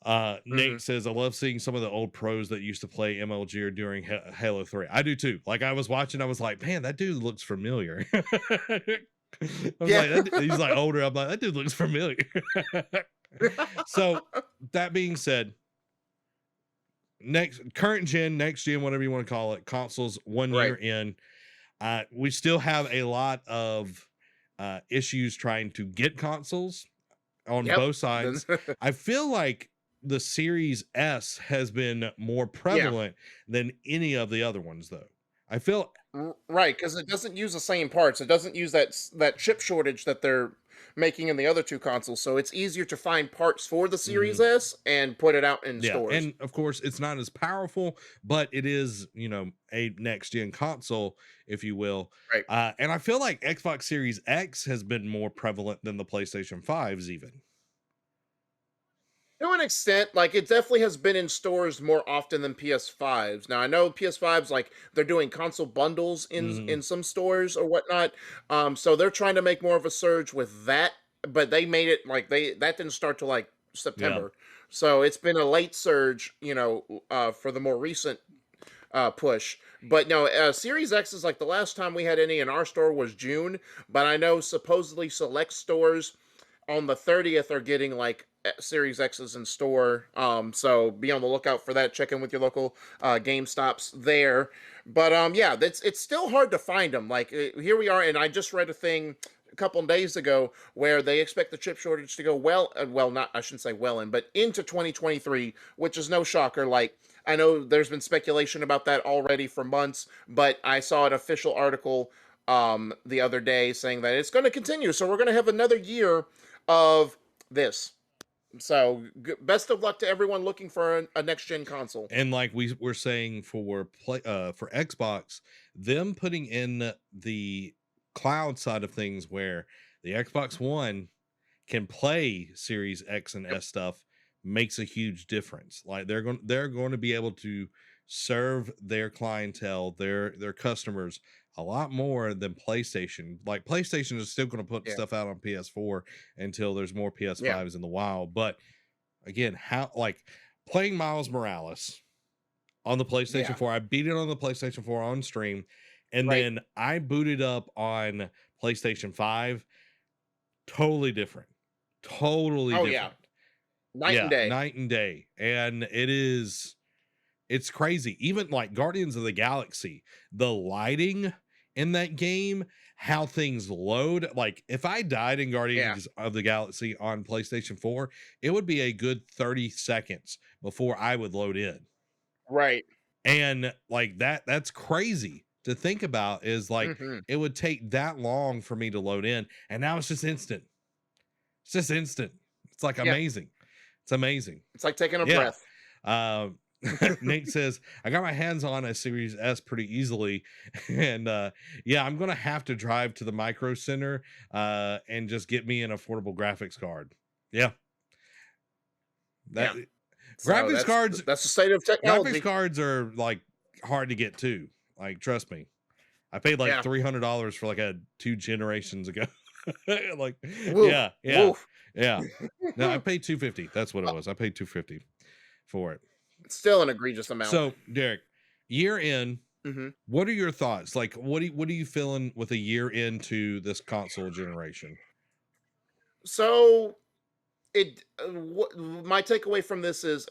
Hmm. Nate says, I love seeing some of the old pros that used to play MLG during Halo 3. I do too. Like, I was watching, I was like, man, that dude looks familiar. I was Yeah. like, he's like older. I'm like, that dude looks familiar. So that being said, current gen, next gen, whatever you want to call it, consoles 1 year Right. in. We still have a lot of issues trying to get consoles on Yep. both Then sides. I feel like the Series S has been more yeah. prevalent than any of the other ones, though. I feel Right, because it doesn't use the same parts. It doesn't use that chip shortage that they're making in the other two consoles. So it's easier to find parts for the Series mhm, S and put it out in yeah, stores. and of course, it's not as powerful, but it is, a next gen console, if you will. Right. And I feel like Xbox Series X has been more prevalent than the PlayStation 5s, even. To an extent, like it definitely has been in stores more often than PS5s. Now I know PS5s, like they're doing console bundles Hmm. in some stores or whatnot. So they're trying to make more of a surge with that, but they made it like they that didn't start till like Yeah. September. So it's been a late surge, for the more recent push. But no, Series X is like the last time we had any in our store was June. But I know supposedly select stores on the 30th are getting like Series X's in store. So be on the lookout for that. Check in with your local GameStops there. But yeah, it's still hard to find them. Like here we are, and I just read a thing a couple of days ago where they expect the chip shortage to go not I shouldn't say well in, but into 2023, which is no shocker. Like I know there's been speculation about that already for months, but I saw an official article the other day saying that it's going to continue. So we're going to have another year of this. So best of luck to everyone looking for a next gen console. And like we were saying for Xbox, them putting in the cloud side of things where the Xbox One can play Series X and Yep. S stuff makes a huge difference. Like they're going to be able to serve their clientele, their customers a lot more than PlayStation. Like PlayStation is still going to put Yeah. stuff out on PS4 until there's more Yeah. PS5s in the wild. But again, how like playing Miles Morales on the PlayStation Yeah. 4, I beat it on the PlayStation 4 on stream, and Right. then I booted up on PlayStation 5. Totally different. Totally Oh yeah. different. Night and Yeah, day. night and day. And it's crazy. Even like Guardians of the Galaxy, the lighting in that game, how things load. Like if I died in Yeah. Guardians of the Galaxy on PlayStation 4, it would be a good 30 seconds before I would load in. Right. And like that's crazy to think about, is like Hmm. it would take that long for me to load in, and now it's just instant. It's just instant. It's like Yeah. amazing. It's amazing. It's like taking a Yeah. breath. Um, Nate says, I got my hands on a Series S pretty easily. And yeah, I'm gonna have to drive to the micro center and just get me an affordable graphics card. Yeah. That Yeah. So graphics cards, that's the state of graphics technology. cards are like hard to get too. Like, trust me. I paid like Yeah. $300 for like a 2 generations ago. Like, Woo. yeah, yeah, Woo. yeah. No, I paid 250. That's what it was. I paid 250 for it. Still an egregious amount. So, Derek, year in, Hmm. what are your thoughts? Like, what are you feeling with a year into this console generation? So my takeaway from this is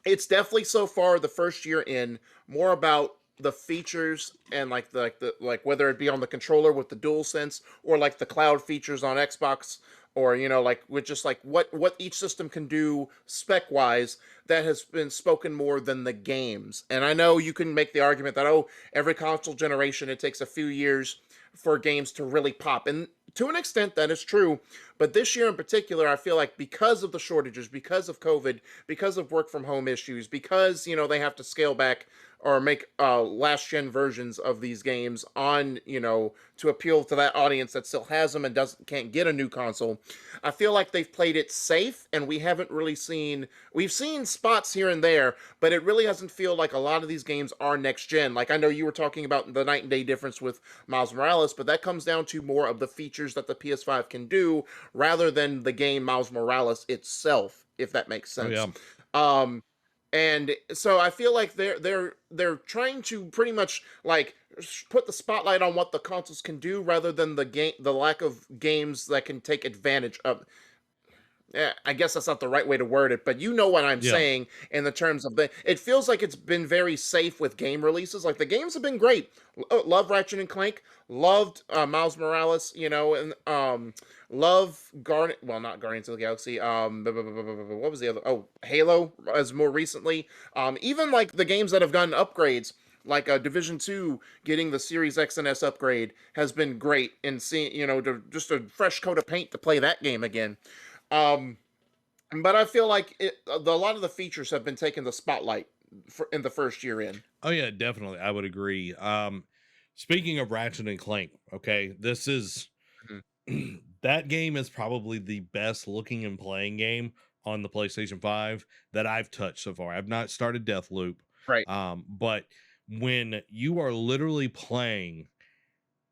it's definitely so far the first year in more about the features and like whether it be on the controller with the dual sense or like the cloud features on Xbox or like with just like what each system can do spec wise, that has been spoken more than the games. And I know you can make the argument that, oh, every console generation it takes a few years for games to really pop, and to an extent that is true. But this year in particular, I feel like because of the shortages, because of COVID, because of work from home issues, because they have to scale back or make last gen versions of these games on to appeal to that audience that still has them and doesn't can't get a new console. I feel like they've played it safe, and we've seen spots here and there, but it really doesn't feel like a lot of these games are next gen. Like, I know you were talking about the night and day difference with Miles Morales, but that comes down to more of the features that the PS5 can do rather than the game Miles Morales itself, if that makes Oh sense. yeah. Um, and so I feel like they're trying to pretty much like put the spotlight on what the consoles can do rather than the lack of games that can take advantage of. I guess that's not the right way to word it, but you know what I'm Yeah. saying in the terms of it feels like it's been very safe with game releases. Like, the games have been great. Love Ratchet and Clank, loved Miles Morales, and love well, not Guardians of the Galaxy. What was the other? Oh, Halo, as more recently. Even like the games that have gotten upgrades, like Division 2 getting the Series X and S upgrade has been great, and seeing just a fresh coat of paint to play that game again. Um, but I feel like a lot of the features have been taking the spotlight in the first year in. Oh yeah, definitely. I would agree. Speaking of Ratchet and Clank, okay, this is Mhm. that game is probably the best looking and playing game on the PlayStation 5 that I've touched so far. I've not started Deathloop. Right. But when you are literally playing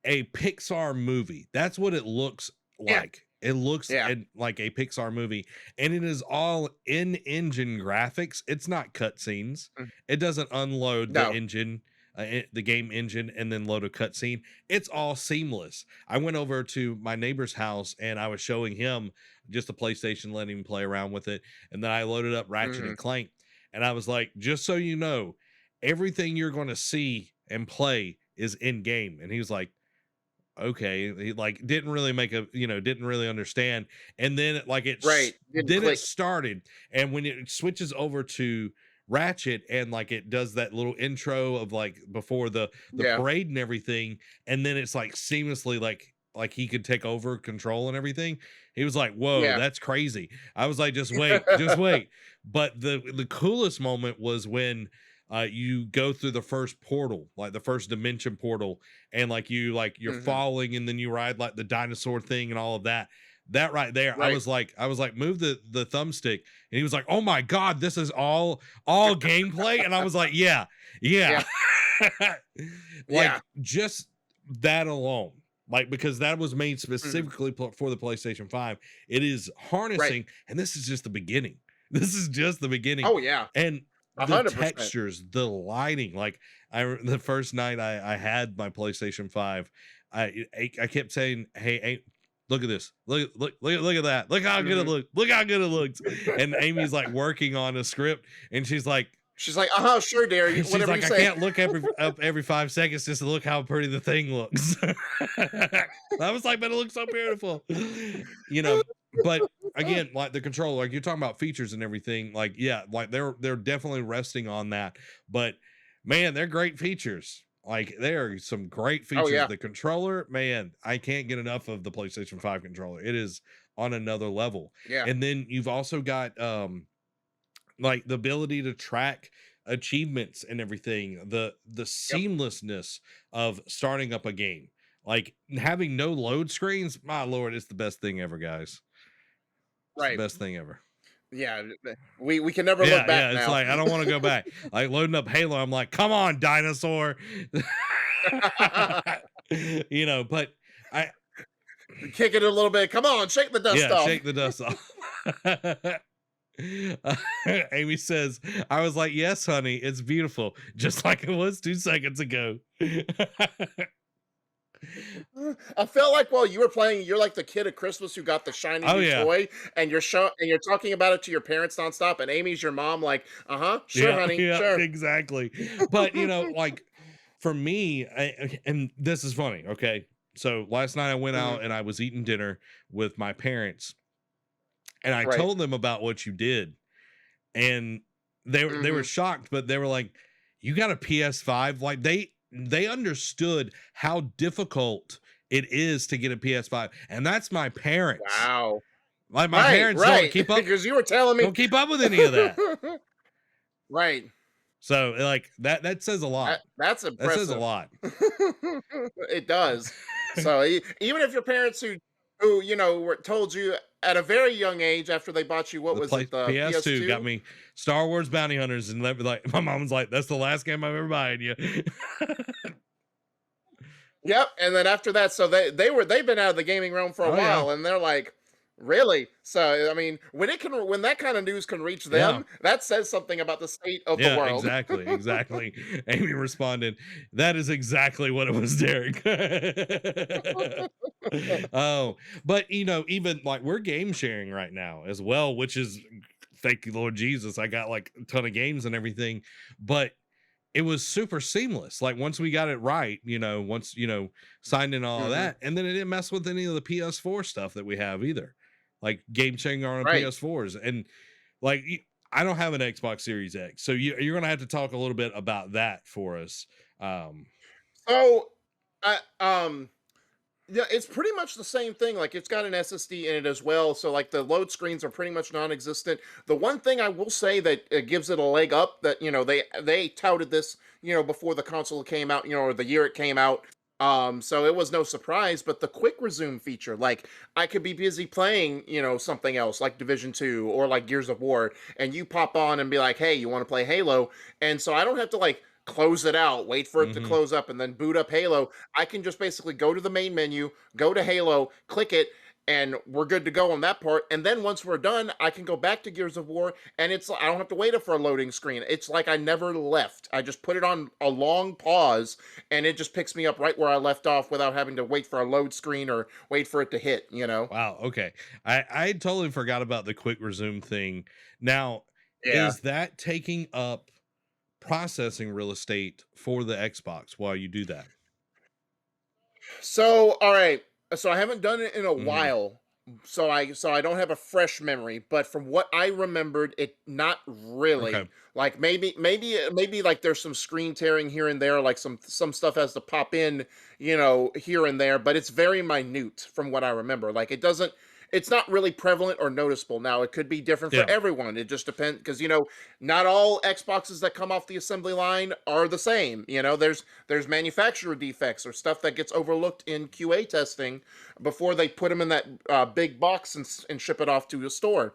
a Pixar movie, that's what it looks Yeah. like. It looks Yeah. like a Pixar movie, and it is all in-engine graphics. It's not cutscenes. Mm. It doesn't unload the No. engine, the game engine, and then load a cutscene. It's all seamless. I went over to my neighbor's house and I was showing him just a PlayStation, letting him play around with it, and then I loaded up Ratchet Hmm. and Clank, and I was like, just so you know, everything you're going to see and play is in game. And he was like, okay. He like didn't really make a didn't really understand. And then like Right. Didn't then it click. started, and when it switches over to Ratchet, and like it does that little intro of like before the Yeah. parade and everything, and then it's like seamlessly like he could take over control and everything. He was like, whoa, Yeah. that's crazy. I was like, just wait, just wait. But the coolest moment was when you go through the first portal, like the first dimension portal, and you're Hmm. falling, and then you ride like the dinosaur thing and all of that. That right there, Right. I was like, move the thumbstick, and he was like, oh my god, this is all gameplay, and I was like, yeah, yeah, Yeah. Yeah. like just that alone. Like, because that was made Hmm. specifically for the PlayStation 5. It is Right. harnessing, and this is just the beginning. This is just the beginning. Oh yeah. And a the 100%. textures, the lighting, like the first night I had my PlayStation 5, I kept saying, "Hey, look at this. Look at that. Look how good it Hmm. looks. Look how good it looks." And Amy's like working on a script, and She's like, sure, dear. she's Whatever you like, "I say. can't look every 5 seconds just to look how pretty the thing looks." I was like, "But it looks so beautiful," you know. But again, like the controller, like you're talking about features and everything, like yeah, like they're definitely resting on that. But man, they're great features. Like there are some great Oh features. yeah. The controller, man, I can't get enough of the PlayStation 5 controller. It is on another level. Yeah. And then you've also got like the ability to track achievements and everything, the Yep. seamlessness of starting up a game, like having no load screens. My lord, it's the best thing ever, guys. It's the Right. best thing ever. Yeah. We can never look Yeah, back yeah, it's now. like I don't want to go back. Like loading up Halo, I'm like, come on, dinosaur. But I Kick it a little bit. Come on, shake the dust yeah, off. shake the dust off. Amy says, I was like, yes, honey, it's beautiful, just like it was 2 seconds ago. I felt like while you were playing, you're like the kid at Christmas who got the shiny Oh new yeah, toy, and you're talking about it to your parents nonstop, and Amy's your mom, like, sure, yeah, honey, yeah, sure. exactly. But like for me, and this is funny. Okay, So last night I went Mhm. out and I was eating dinner with my parents, and I Right. told them about what you did, and they were Mhm. shocked, but they were like, "You got a PS5?" Like they understood how difficult it is to get a PS5, and that's my parents. Wow. Like my Right, parents right. Because you were telling me don't keep up with any of that. Right. So like that says a lot. That's That says a impressive. lot. It does. So even if your parents who were told you at a very young age after they bought you what The was play it, the PS2 got PS2? me Star Wars Bounty Hunters, and like my mom's like, "That's the last game I'm ever buying you." Yep. And then after that, so they've been out of the gaming realm for a Oh yeah, while, and they're like, really? So I mean, when that kind of news can reach yeah. them, that says something about the state of the Yeah, world. exactly, exactly. Amy responded, "That is exactly what it was, Derek." Oh, but even like we're game sharing right now as well, which is thank you, Lord Jesus. I got like a ton of games and everything, but it was super seamless. Like once we got it right, once signed in all of Hmm. that, and then it didn't mess with any of the PS4 stuff that we have either. Like game sharing on Right. PS4s, and like I don't have an Xbox Series X, so you're gonna have to talk a little bit about that for us. Um, So, I yeah, it's pretty much the same thing. Like it's got an SSD in it as well, so like the load screens are pretty much non-existent. The one thing I will say that gives it a leg up, that they touted this, before the console came out, or the year it came out. So it was no surprise. But the quick resume feature, like I could be busy playing, something else like Division 2 or like Gears of War, and you pop on and be like, "Hey, you want to play Halo?" And so I don't have to like close it out, wait for it to mhm. close up, and then boot up Halo. I can just basically go to the main menu, go to Halo, click it, and we're good to go on that part. And then once we're done, I can go back to Gears of War, and I don't have to wait for a loading screen. It's like I never left. I just put it on a long pause, and it just picks me up right where I left off without having to wait for a load screen or wait for it to hit. Wow. Okay. I totally forgot about the quick resume thing. Now, Yeah. is that taking up processing real estate for the Xbox while you do that? So, all right. So I haven't done it in a Hmm. while. So I don't have a fresh memory, but from what I remembered, it not Okay. really. Like maybe like there's some screen tearing here and there, like some stuff has to pop in, here and there, but it's very minute from what I remember. Like it's not really prevalent or noticeable. Now it could be different for Yeah. everyone. It just depends because not all Xboxes that come off the assembly line are the same. There's manufacturer defects or stuff that gets overlooked in QA testing before they put them in that big box and ship it off to a store.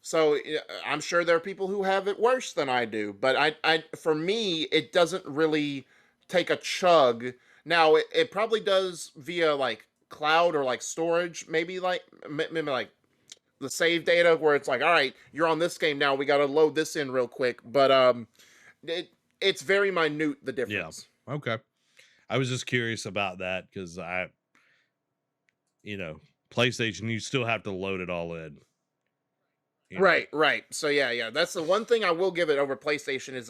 So I'm sure there are people who have it worse than I do, but for me, it doesn't really take a chug. Now it probably does via like cloud or like storage, maybe maybe like the save data where it's like, all right, you're on this game now, we got to load this in real quick. But it's very minute, the Yeah. difference. Okay. I was just curious about that because you know, PlayStation, you still have to load it all in. You know. Right, right. So yeah. That's the one thing I will give it over PlayStation is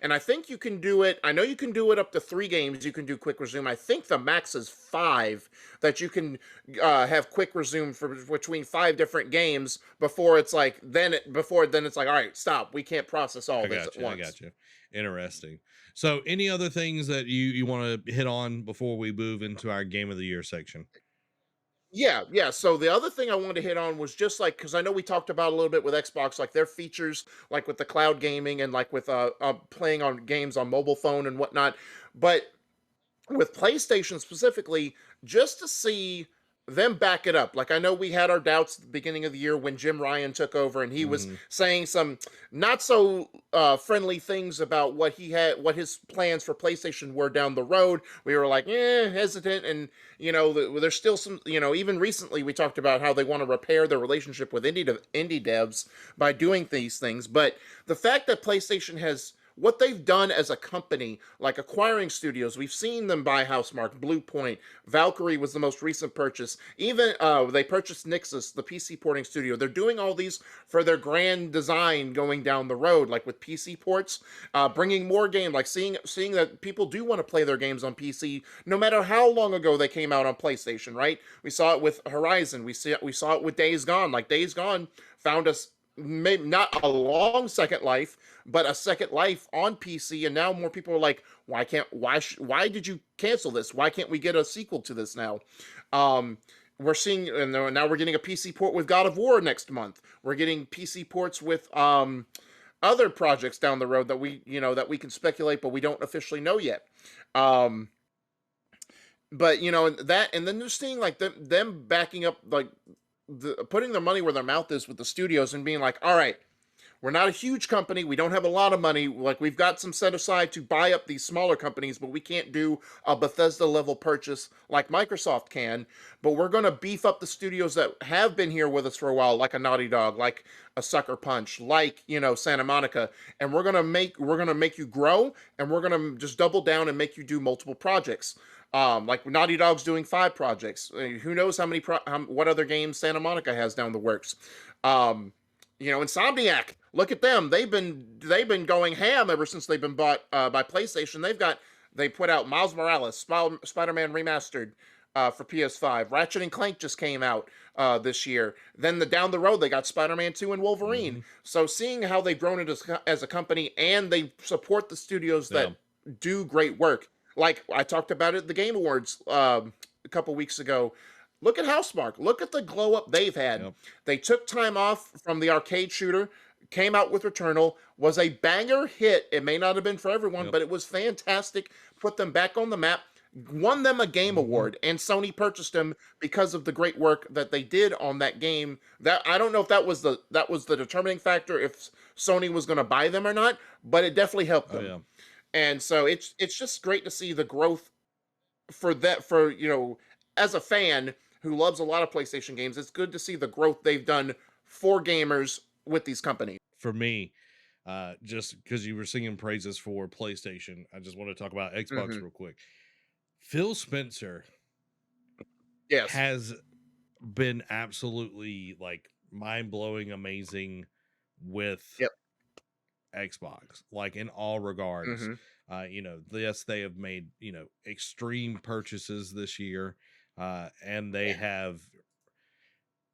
and I think you can do it. I know you can do it up to 3 games. You can do quick resume. I think the max is 5 that you can have quick resume for between 5 different games before it's like then it's like, all right, stop. We can't process all I this got at you. I once. got you. Interesting. So, any other things that you want to hit on before we move into our game of the year section? Yeah. So the other thing I wanted to hit on was just like because I know we talked about a little bit with Xbox, like their features, like with the cloud gaming and like with playing on games on mobile phone and whatnot. But with PlayStation specifically, just to see them back it up. Like I know we had our doubts at the beginning of the year when Jim Ryan took over and he was Hmm. saying some not so friendly things about what his plans for PlayStation were down the road. We were like, hesitant, and there's still some. Even recently we talked about how they want to repair their relationship with indie devs by doing these things. But the fact that PlayStation has what they've done as a company, like acquiring studios. We've seen them buy Housemarque, Blue Point, Valkyrie was the most recent purchase. Even they purchased Nixus, the PC porting studio. They're doing all these for their grand design going down the road, like with PC ports, bringing more game, like seeing that people do want to play their games on PC, no matter how long ago they came out on PlayStation. Right? We saw it with Horizon. We saw it with Days Gone. Like Days Gone found us maybe not a long second life, but a second life on PC, and now more people are like, why did you cancel this? Why can't we get a sequel to this now? We're seeing, and now we're getting a PC port with God of War next month. We're getting PC ports with other projects down the road that we can speculate, but we don't officially know yet. Um, but that, and then just seeing like them backing up, like putting their money where their mouth is with the studios and being like, all right, we're not a huge company. We don't have a lot of money. Like, we've got some set aside to buy up these smaller companies, but we can't do a Bethesda level purchase like Microsoft can. But we're going to beef up the studios that have been here with us for a while, like a Naughty Dog, like a Sucker Punch, like, Santa Monica. And we're going to make you grow, and we're going to just double down and make you do multiple projects. Like Naughty Dog's doing 5 projects. Who knows what other games Santa Monica has down the works. Insomniac, look at them. They've been going ham ever since they've been bought by PlayStation. They put out Miles Morales, Spider-Man Remastered for PS5. Ratchet and Clank just came out this year. Then down the road they got Spider-Man 2 and Wolverine. Mm-hmm. So seeing how they've grown it as a company, and they support the studios that do great work. Like I talked about it at the Game Awards a couple weeks ago. Look at Housemarque. Look at the glow up they've had. Yep. They took time off from the arcade shooter, came out with Returnal, was a banger hit. It may not have been for everyone, Yep. but it was fantastic. Put them back on the map, won them a game award, and Sony purchased them because of the great work that they did on that game. That I don't know if that was the determining factor if Sony was going to buy them or not, but it definitely helped Oh them. yeah. And so it's just great to see the growth for as a fan who loves a lot of PlayStation games, it's good to see the growth they've done for gamers with these companies. For me, just because you were singing praises for PlayStation, I just want to talk about Xbox Hmm. real quick. Phil Spencer Yes. has been absolutely like mind-blowing amazing with Yep. Xbox, like in all regards. Hmm. Yes, they have made, extreme purchases this year. And they Yeah. have,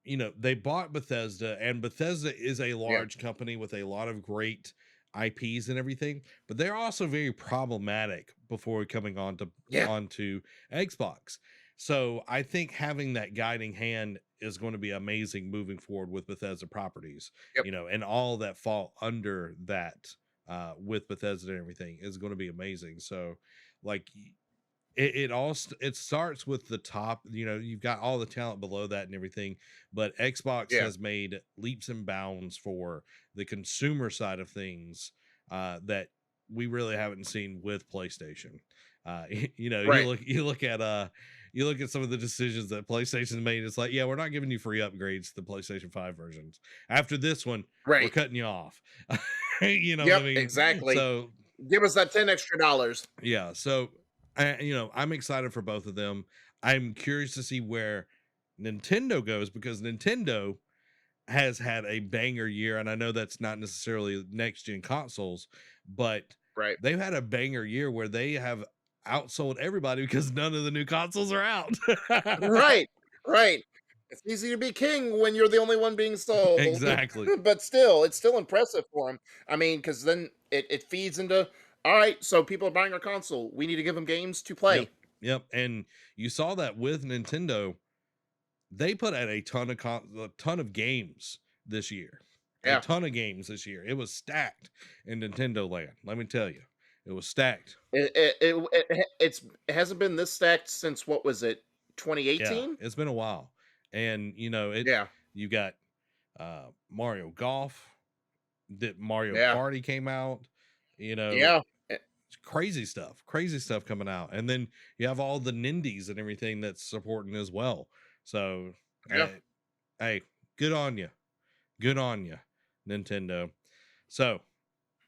they bought Bethesda, and Bethesda is a Yeah. large company with a lot of great IPs and everything, but they're also very problematic before coming Yeah. onto Xbox. So I think having that guiding hand is going to be amazing moving forward with Bethesda properties, Yep. and all that fall under that with Bethesda and everything is going to be amazing. So like it starts with the top, you've got all the talent below that and everything, but Xbox Yeah. has made leaps and bounds for the consumer side of things that we really haven't seen with PlayStation. Right. You look at some of the decisions that PlayStation made. It's like, yeah, we're not giving you free upgrades to the PlayStation 5 versions. After this one, we're Right. cutting you off. You know what I Yep. mean? Exactly. So Give us that $10 extra. yeah, so I'm excited for both of them. I'm curious to see where Nintendo goes, because Nintendo has had a banger year, and I know that's not necessarily next gen consoles, but Right. they've had a banger year where they have outsold everybody because none of the new consoles are out. Right. Right. It's easy to be king when you're the only one being sold, Exactly. but still, it's still impressive for him. I mean, because then it feeds into, all right, so people are buying our console. We need to give them games to Yep. play. Yep. And you saw that with Nintendo. They put out a ton of games this year. A Yeah. ton of games this year. It was stacked in Nintendo land. Let me tell you, it was stacked. It hasn't been this stacked since, what was it, Yeah, 2018? it's been a while, and Yeah. you got Mario Golf, that Mario Yeah. Party came out. Yeah. eh, Crazy stuff coming out, and then you have all the Nindies and everything that's supporting as well. So, Yeah. hey, good on you, Nintendo. So,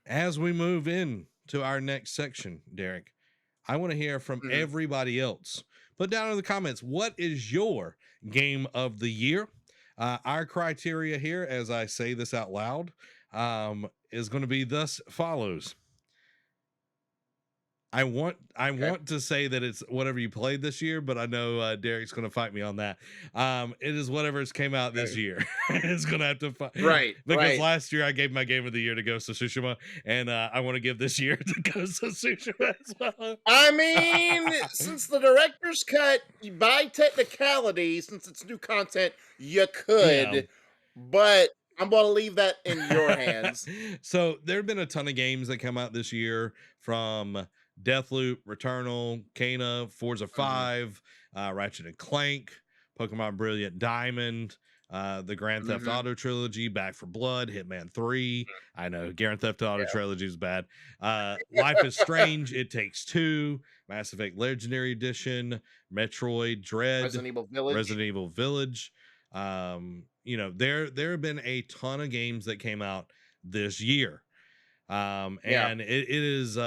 As we move in to our next section, Derek, I want to hear from Mhm. everybody else. Put down in the comments, what is your game of the year? Our criteria here, as I say this out loud, is going to be thus follows. I Okay. want to say that it's whatever you played this year, but I know Derek's going to fight me on that. It is whatever's came out this year. It's going to have to fight Right, because right. last year I gave my game of the year to Ghost of Tsushima, and I want to give this year to Ghost of Tsushima as well. I mean, since the director's cut, by technicality, since it's new content, you Yeah. could, but I'm gonna leave that in your hands. So there have been a ton of games that come out this year from Deathloop, Returnal, Kana, Forza Mhm, 5, Ratchet and Clank, Pokemon Brilliant Diamond, the Grand Theft mhm, Auto trilogy, Back for Blood, Hitman 3. I know Grand Theft Auto yeah. trilogy is bad. Life is Strange, It Takes Two, Mass Effect Legendary Edition, Metroid Dread, Resident Evil Village. Resident Evil Village. There have been a ton of games that came out this year. Yeah. And it is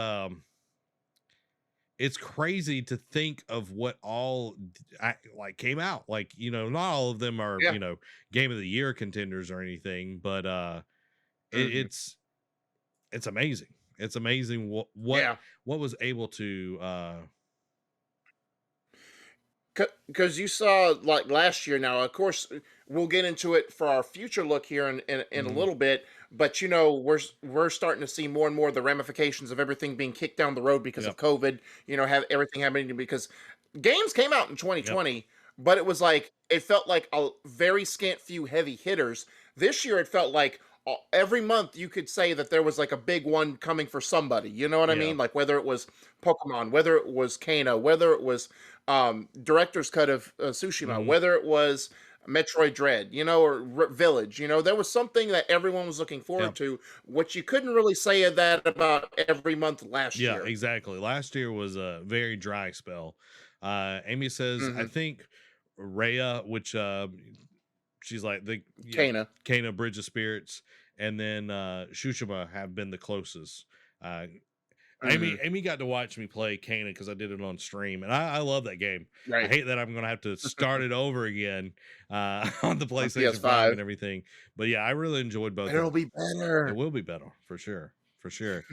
it's crazy to think of what all like came out. Like, not all of them are, Yeah. game of the year contenders or anything, but it, Mhm. it's amazing. It's amazing Yeah. what was able to Because you saw like last year. Now, of course, we'll get into it for our future look here in a mhm, little bit. But we're starting to see more and more of the ramifications of everything being kicked down the road because of yep, COVID. Have everything happening because games came out in yep, 2020, but it felt like a very scant few heavy hitters. This year, it felt like every month you could say that there was like a big one coming for somebody. You know what I yeah, mean? Like whether it was Pokemon, whether it was Kana, whether it was director's cut of Tsushima, mhm, whether it was Metroid Dread, or Village, there was something that everyone was looking forward yep. to, which you couldn't really say that about every month last Yeah, year. exactly. Last year was a very dry spell. Amy says, I Hmm. think Rhea, which she's like the yeah, Kana. Kana Bridge of Spirits, and then Shushima have been the closest. Uh Amy Hmm. Amy got to watch me play Kana because I did it on stream, and I love that game. I Right. hate that I'm gonna have to start it over again on the On PlayStation 5 PS5. and everything. But yeah, I really enjoyed both And of it'll them. be It better. will be better for sure. For sure.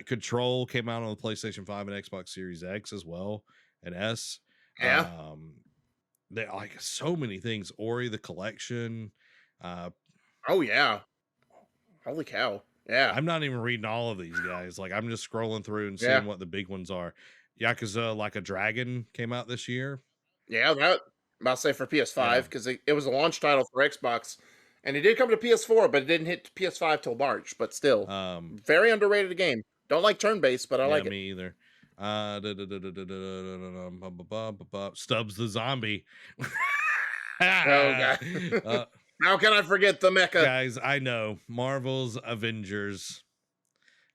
Control came out on the PlayStation 5 and Xbox Series X as well, and S. Yeah. Um, they like so many things. Ori the Collection. Uh, Oh yeah. Holy cow. Yeah. I'm not even reading all of these guys. Like I'm just scrolling through and Yeah. seeing what the big ones are. Yakuza Like a Dragon came out this year. Yeah, that I'm about to say for Yeah. PS5 because it was a launch title for Xbox, and it did come to PS4, but it didn't hit PS5 till March. But still, Um, very underrated game. Don't like turn based, but I yeah, like it. me either. Stubbs the Zombie. Oh god, uh, how can I forget the mecha? Guys, I know Marvel's Avengers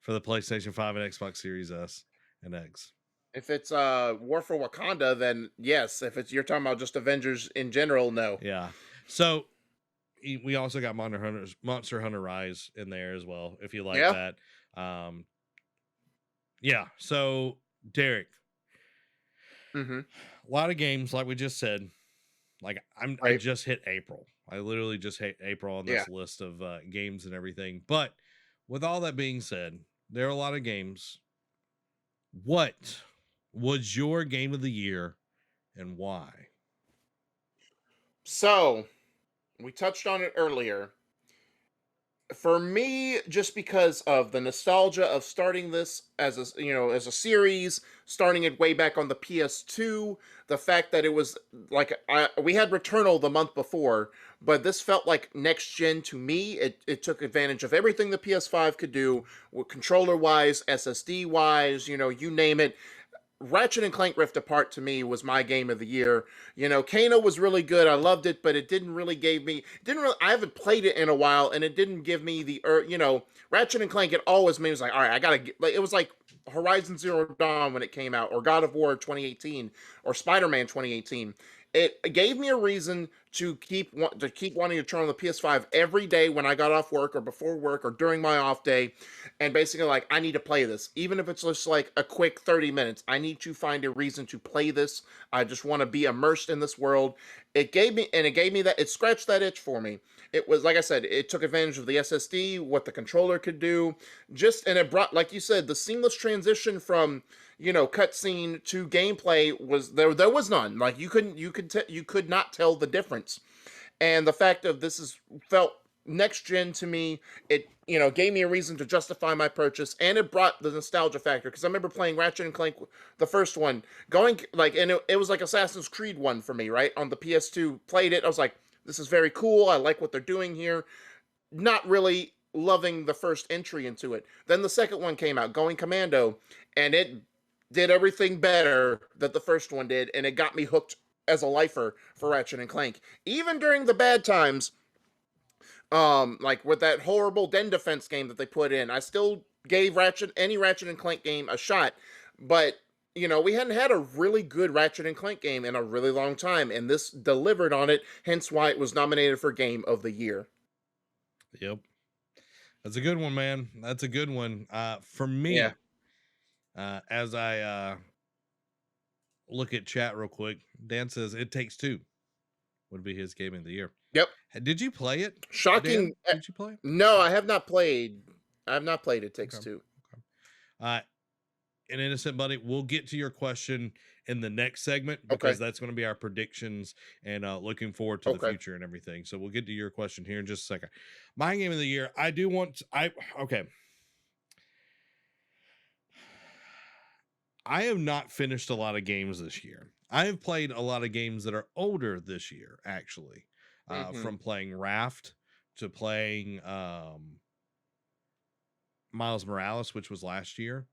for the PlayStation 5 and Xbox Series S and X. If it's War for Wakanda, then yes. If it's you're talking about just Avengers in general, no. Yeah. So we also got Monster Hunter Rise in there as well, if you like Yeah. that. Um, yeah. So Derek, Mm-hmm. a lot of games, like we just said. Like I Right. just hit April. I literally just hit April on Yeah. this list of games and everything. But with all that being said, there are a lot of games. What was your game of the year and why? So we touched on it earlier. For me, just because of the nostalgia of starting this as a series, starting it way back on the PS2, the fact that it was like we had Returnal the month before, but this felt like next gen to me. It took advantage of everything the PS5 could do, controller wise, SSD wise, you name it. Ratchet and Clank Rift Apart to me was my game of the year. Kano was really good. I loved it, but it didn't really give me didn't really I haven't played it in a while and it didn't give me Ratchet and Clank. It always made me like, all right, I gotta get, like, it was like Horizon Zero Dawn when it came out, or God of War 2018, or Spider-Man 2018. It gave me a reason to keep wanting to turn on the PS5 every day when I got off work or before work or during my off day, and basically like I need to play this, even if it's just like a quick 30 minutes. I need to find a reason to play this. I just want to be immersed in this world. It gave me that, it scratched that itch for me. It was like I said, it took advantage of the SSD, what the controller could do, and it brought, like you said, the seamless transition from cutscene to gameplay was there was none. Like you could not tell the difference. And the fact of this is felt next gen to me, it gave me a reason to justify my purchase, and it brought the nostalgia factor because I remember playing Ratchet and Clank, the first one, going like, and it was like Assassin's Creed 1 for me, right? On the PS2, played it, I was like, this is very cool. I like what they're doing here. Not really loving the first entry into it. Then the second one came out, Going Commando, and it did everything better that the first one did, and it got me hooked as a lifer for Ratchet and Clank. Even during the bad times, like with that horrible Den Defense game that they put in, I still gave any Ratchet and Clank game a shot. But we hadn't had a really good Ratchet and Clank game in a really long time, and this delivered on it. Hence why it was nominated for Game of the Year. Yep. That's a good one, man. That's a good one. For me, Yeah. as I look at chat real quick, Dan says It Takes Two would be his game of the year. Yep. Did you play it? Shocking. Dan? Did you play it? No, I have not played. I have not played It Takes Two. Okay. An Innocent Buddy, we'll get to your question in the next segment because that's going to be our predictions and looking forward to the future and everything. So we'll get to your question here in just a second. My game of the year, okay. I have not finished a lot of games this year. I have played a lot of games that are older this year, actually. From playing Raft to playing Miles Morales, which was last year.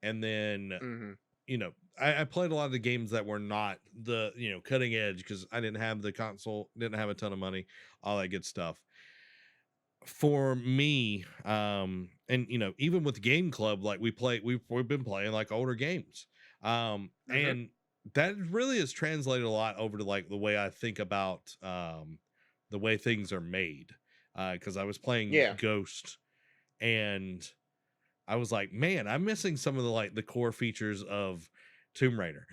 And then, I played a lot of the games that were not the, cutting edge because I didn't have the console, didn't have a ton of money, all that good stuff. For me, and even with Game Club, like we've been playing like older games. And that really has translated a lot over to like the way I think about the way things are made. Because I was playing Ghost and I was like, man, I'm missing some of the core features of Tomb Raider.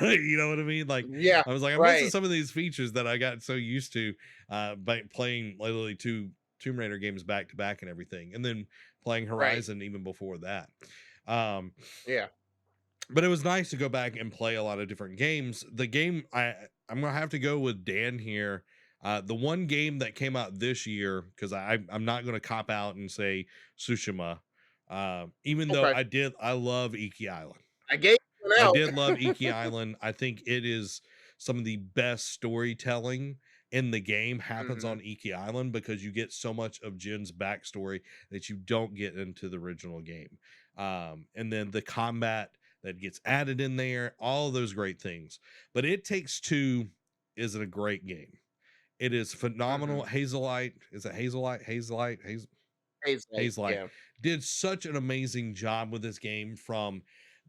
You know what I mean? Like, yeah, I was like, I'm missing some of these features that I got so used to by playing literally two Tomb Raider games back to back and everything, and then playing Horizon even before that. Yeah. But it was nice to go back and play a lot of different games. The game I'm gonna have to go with Dan here. The one game that came out this year, because I'm not gonna cop out and say Tsushima. Even though I love Iki Island. I gave one out. I did love Iki Island. I think it is some of the best storytelling in the game happens on Iki Island because you get so much of Jin's backstory that you don't get into the original game. And then the combat that gets added in there, all of those great things. But It Takes Two is a great game. It is phenomenal. Hazelight, is it Hazelight? Hazelight did such an amazing job with this game, from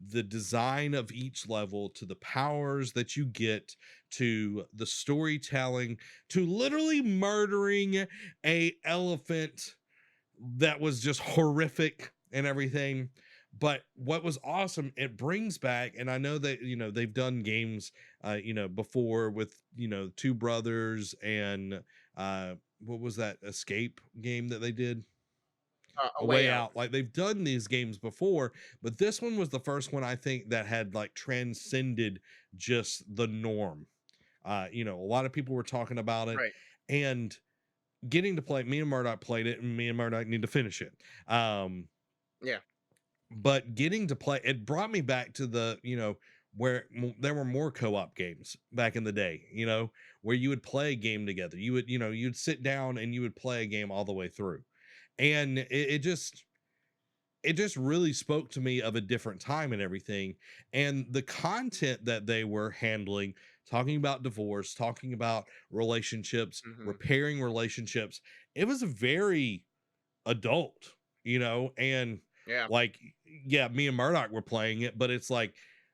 the design of each level to the powers that you get to the storytelling to literally murdering a elephant that was just horrific and everything. But what was awesome, it brings back, and I know that they've done games before with Two Brothers and what was that Escape game that they did? A Way Out. Like, they've done these games before, but this one was the first one I think that had like transcended just the norm. A lot of people were talking about it, and getting to play. Me and Murdoch played it, and me and Murdoch need to finish it. But getting to play it brought me back to the where there were more co-op games back in the day. Where you would play a game together. You would you'd sit down and you would play a game all the way through. And it just really spoke to me of a different time and everything. And the content that they were handling, talking about divorce, talking about relationships, repairing relationships, it was very adult, and me and Murdoch were playing it, but it's like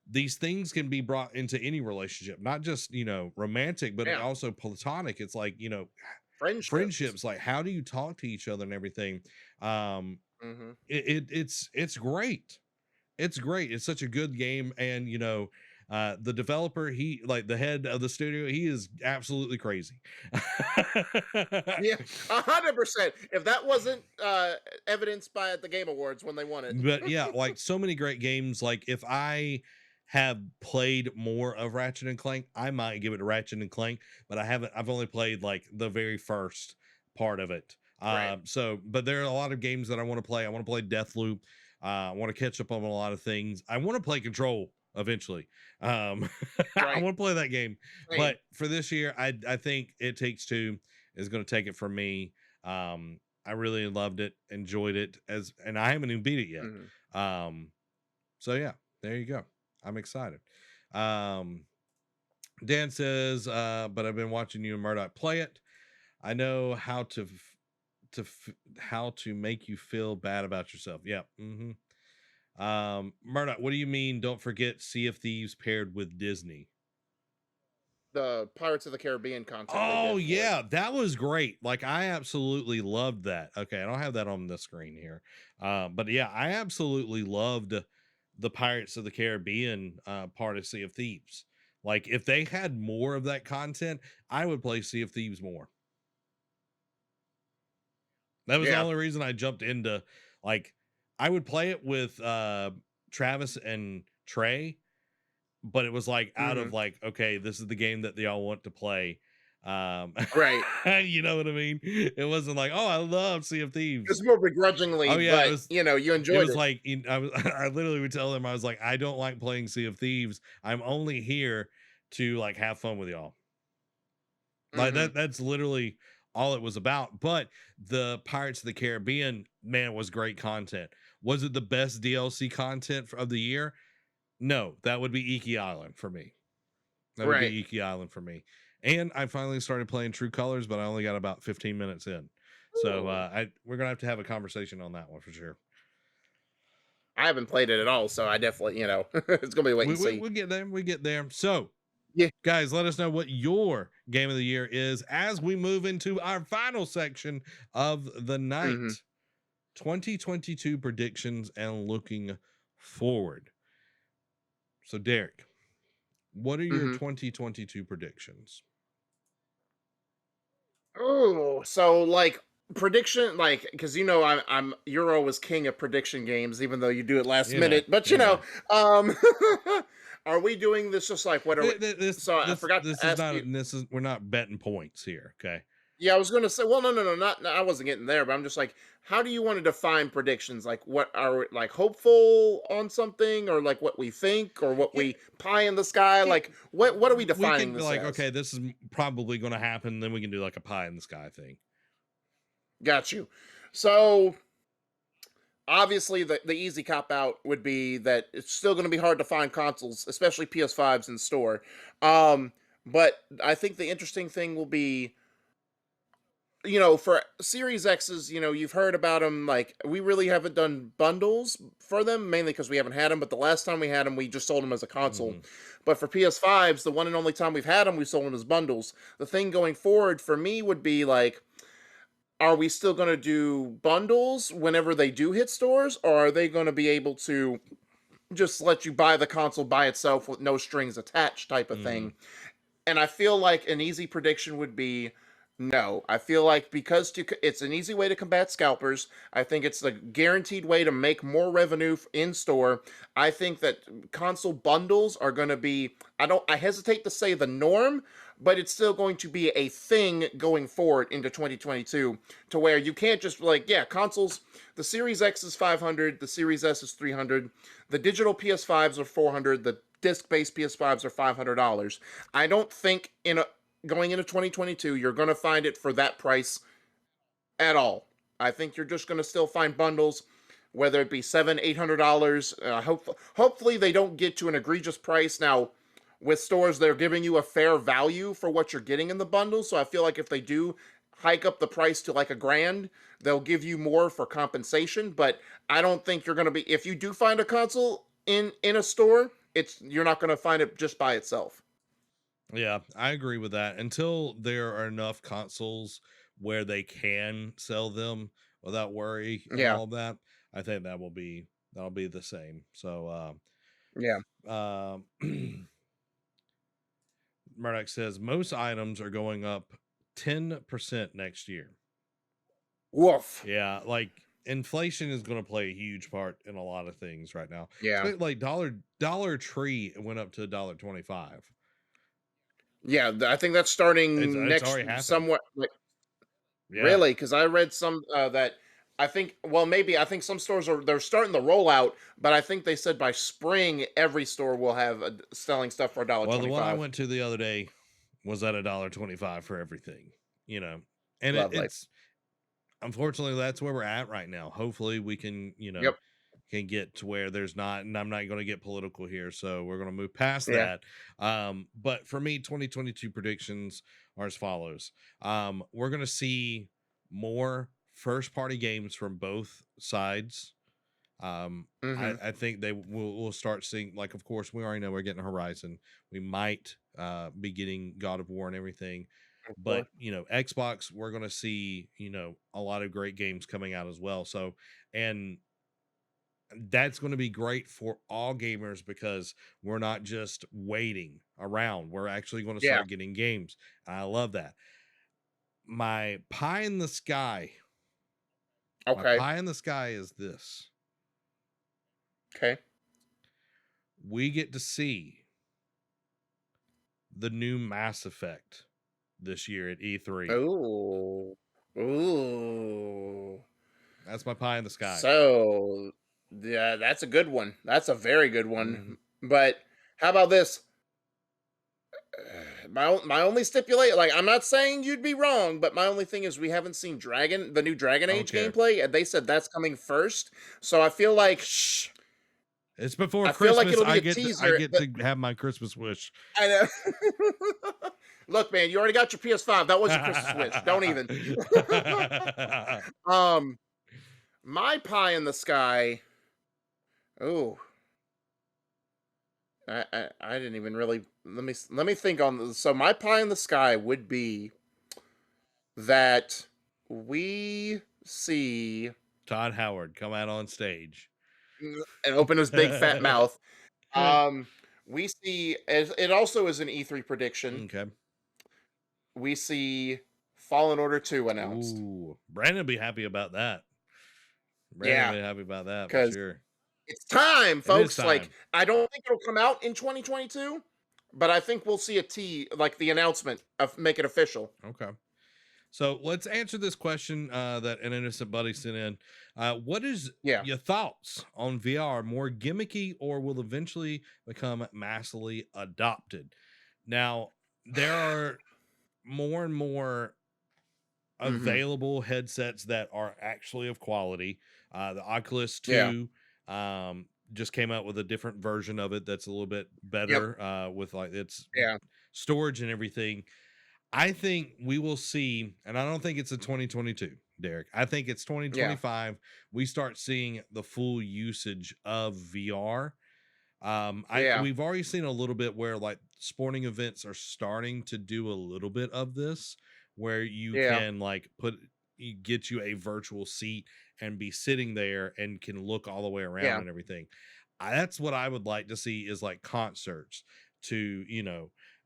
these things can be brought into any relationship, not just, romantic, but Yeah. also platonic. It's like, Friendships. friendships, like how do you talk to each other and everything. um Hmm. it's great. It's great. It's such a good game. And the developer, he, like, the head of the studio, he is absolutely crazy. Yeah, 100%. If that wasn't evidenced by at the Game Awards when they won it. But yeah, like, so many great games. Like, if I have played more of Ratchet and Clank, I might give it to Ratchet and Clank, but I've only played like the very first part of it. Right. So, but there are a lot of games that I want to play. I want to play Deathloop. I want to catch up on a lot of things. I want to play Control eventually. um I Right. want to play that game. Same. But for this year, I think It Takes Two is going to take it from me. I really loved it, enjoyed it, and I haven't even beat it yet. Hmm. So yeah, there you go. I'm excited. Um, Dan says, but I've been watching you and Murdoch play it. I know how how to make you feel bad about yourself. Yeah. Murdoch, what do you mean? Don't forget Sea of Thieves paired with Disney. The Pirates of the Caribbean content they Oh did for it. yeah, that was great. Like, I absolutely loved that. Okay, I don't have that on the screen here. But yeah, I absolutely loved the Pirates of the Caribbean part of Sea of Thieves. Like, if they had more of that content, I would play Sea of Thieves more. That was the Yeah. only reason I jumped into, like, I would play it with Travis and Trey, but it was like out Hmm. of like, okay, this is the game that they all want to play. Right. You know what I mean? It wasn't like, oh, I love Sea of It's Thieves. more begrudgingly, Oh yeah, but you it enjoyed was it. like, I literally would tell them, I was like, I don't like playing Sea of Thieves. I'm only here to like have fun with y'all. Like, Hmm. that's literally all it was about. But the Pirates of the Caribbean, man, was great content. Was it the best DLC content of the year? No, that would be Iki Island for me. That would Right. be Iki Island for me. And I finally started playing True Colors, but I only got about 15 minutes in. So Ooh. we're gonna have to have a conversation on that one for sure. I haven't played it at all, so I definitely, it's gonna be wait We, and we see. we get there. We get there. So, Yeah. guys, let us know what your game of the year is as we move into our final section of the Hmm. night. 2022 predictions and looking forward. So, Derek, what are your Hmm. 2022 predictions? Oh, so like prediction, like because I'm you're always king of prediction games, even though you do it last You know, minute. But you know. um, are we doing this just like what are we? This So I this forgot this to is ask not you. this is we're not betting points here. Okay. Yeah, I was gonna say. Well, no, not. No, I wasn't getting there, but I'm just like, how do you want to define predictions? Like, what are we, like hopeful on something, or like what we think, or what Yeah, we pie in the sky? yeah, Like, what are we we defining can be this like, as? okay, this is probably going to happen. Then we can do like a pie in the sky thing. Got you. So obviously the easy cop out would be that it's still going to be hard to find consoles, especially PS5s in store. But I think the interesting thing will be, for Series X's, you've heard about them. Like, we really haven't done bundles for them, mainly because we haven't had them. But the last time we had them, we just sold them as a console. Hmm. But for PS5s, the one and only time we've had them, we sold them as bundles. The thing going forward for me would be like, are we still going to do bundles whenever they do hit stores, or are they going to be able to just let you buy the console by itself with no strings attached type of Hmm. thing? And I feel like an easy prediction would be no. I feel like because it's an easy way to combat scalpers. I think it's the guaranteed way to make more revenue in store. I think that console bundles are going to be, I hesitate to say the norm, but it's still going to be a thing going forward into 2022, to where you can't just be like, yeah, consoles, the Series X is 500, the Series S is 300, the digital PS5s are 400, the disc-based PS5s are $500. I don't think going into 2022 you're going to find it for that price at all. I think you're just going to still find bundles, whether it be $700, $800. Hopefully they don't get to an egregious price. Now, with stores, they're giving you a fair value for what you're getting in the bundle. So I feel like if they do hike up the price to like $1,000, they'll give you more for compensation. But I don't think you're going to be, if you do find a console in a store, you're not going to find it just by itself. Yeah, I agree with that. Until there are enough consoles where they can sell them without worry and Yeah. all of that, I think that'll be the same. So Yeah. Murdoch says most items are going up 10% next year. Woof. Yeah, like inflation is going to play a huge part in a lot of things right now. Yeah. So like Dollar Tree went up to $1.25. Yeah. I think that's starting It's next already happened. somewhat. Like, Yeah. really? Because I read some that I think. Well, maybe I think some stores they're starting the rollout, but I think they said by spring every store will have selling stuff for a dollar Well, the one I 25. went to the other day was at $1.25 for everything, you know. And Lovely. it's unfortunately that's where we're at right now. Hopefully we can, Yep. can get to where there's not, and I'm not going to get political here, so we're going to move past Yeah. that. But for me, 2022 predictions are as follows. We're going to see more first party games from both sides. Mm-hmm. I think we'll start seeing, like, of course we already know we're getting Horizon. We might be getting God of War and everything, Of but course. Xbox, we're going to see a lot of great games coming out as well. So, and that's going to be great for all gamers because we're not just waiting around. We're actually going to Yeah. start getting games. I love that. My pie in the sky, my Okay. pie in the sky is this: Okay. we get to see the new Mass Effect this year at E3. Ooh. Ooh. That's my pie in the sky. So, yeah, that's a good one. That's a very good Mhm. one. But how about this? My only stipulate, like, I'm not saying you'd be wrong, but my only thing is we haven't seen the new Dragon I don't Age care. gameplay, and they said that's coming first. So I feel like Shh. It's before I feel like Christmas. it'll be I a get I teaser. get to have my Christmas wish. I know. Look, man, you already got your PS5. That was your Christmas wish. Don't even. um, my pie in the sky. Oh, I didn't even really let me think on this. So my pie in the sky would be that we see Todd Howard come out on stage. and open his big fat mouth. Um, we see as it also is an E3 prediction. Okay. We see Fallen Order 2 announced. Ooh, Brandon will be happy about that. Brandon Yeah, will be happy about that for because sure. it's time, It is folks. Like, time. I don't think it'll come out in 2022, but I think we'll see like the announcement of make it official. Okay. So let's answer this question that an innocent buddy sent in. What is Yeah. your thoughts on VR? More gimmicky or will eventually become massively adopted? Now, there are more and more Hmm. available headsets that are actually of quality. The Oculus Yeah. 2 just came out with a different version of it that's a little bit Yep. better with like its Yeah. storage and everything. I think we will see, and I don't think it's a 2022, Derek. I think it's Yeah. 2025. We start seeing the full usage of VR. Yeah. We've already seen a little bit where like sporting events are starting to do a little bit of this, where you Yeah. can like get you a virtual seat and be sitting there and can look all the way around Yeah. and everything. That's what I would like to see is like concerts to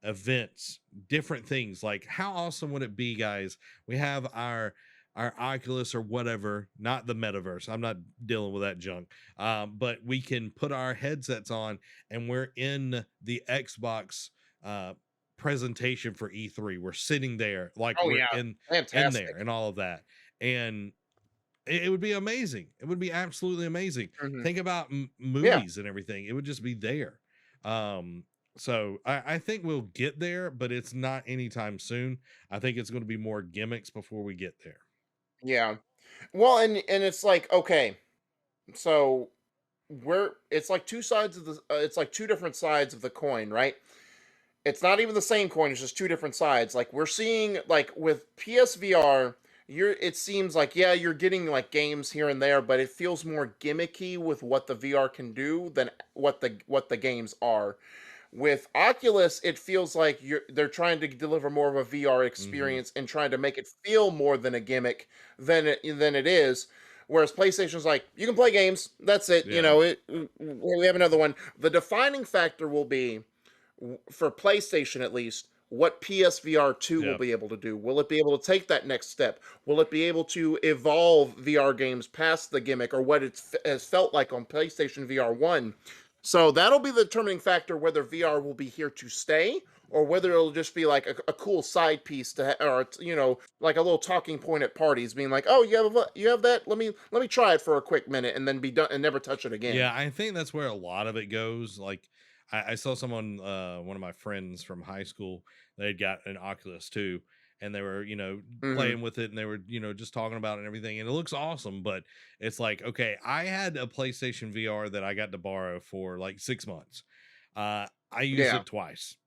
events, different things. Like how awesome would it be, guys? We have our Oculus or whatever, not the metaverse. I'm not dealing with that junk. But we can put our headsets on and we're in the Xbox presentation for E3. We're sitting there like Oh we're yeah. in there Fantastic. and all of that. And it would be amazing. It would be absolutely amazing. Hmm. Think about Yeah. movies and everything. It would just be there. Um, so I think we'll get there, but it's not anytime soon. I think it's going to be more gimmicks before we get there. Yeah. Well, and it's like, okay, so it's like two sides of the it's like two different sides of the coin, right? It's not even the same coin, it's just two different sides. Like we're seeing like with PSVR, it seems like, yeah, you're getting like games here and there, but it feels more gimmicky with what the VR can do than what the games are. With Oculus, it feels like they're trying to deliver more of a VR Hmm. experience and trying to make it feel more than a gimmick than it is. Whereas PlayStation's like, you can play games, that's it. Yeah. We have another one. The defining factor will be, for PlayStation at least, what PSVR 2 will Yeah. be able to do. Will it be able to take that next step? Will it be able to evolve VR games past the gimmick or what has felt like on PlayStation VR 1? So that'll be the determining factor whether VR will be here to stay or whether it'll just be like a cool side piece or like a little talking point at parties, being like, "Oh, you have that? Let me try it for a quick minute and then be done and never touch it again." Yeah, I think that's where a lot of it goes. Like, I saw someone, one of my friends from high school, they had got an Oculus too, and they were, Hmm. playing with it, and they were, just talking about it and everything, and it looks awesome. But it's like, okay, I had a PlayStation VR that I got to borrow for like 6 months. I used Yeah. it twice,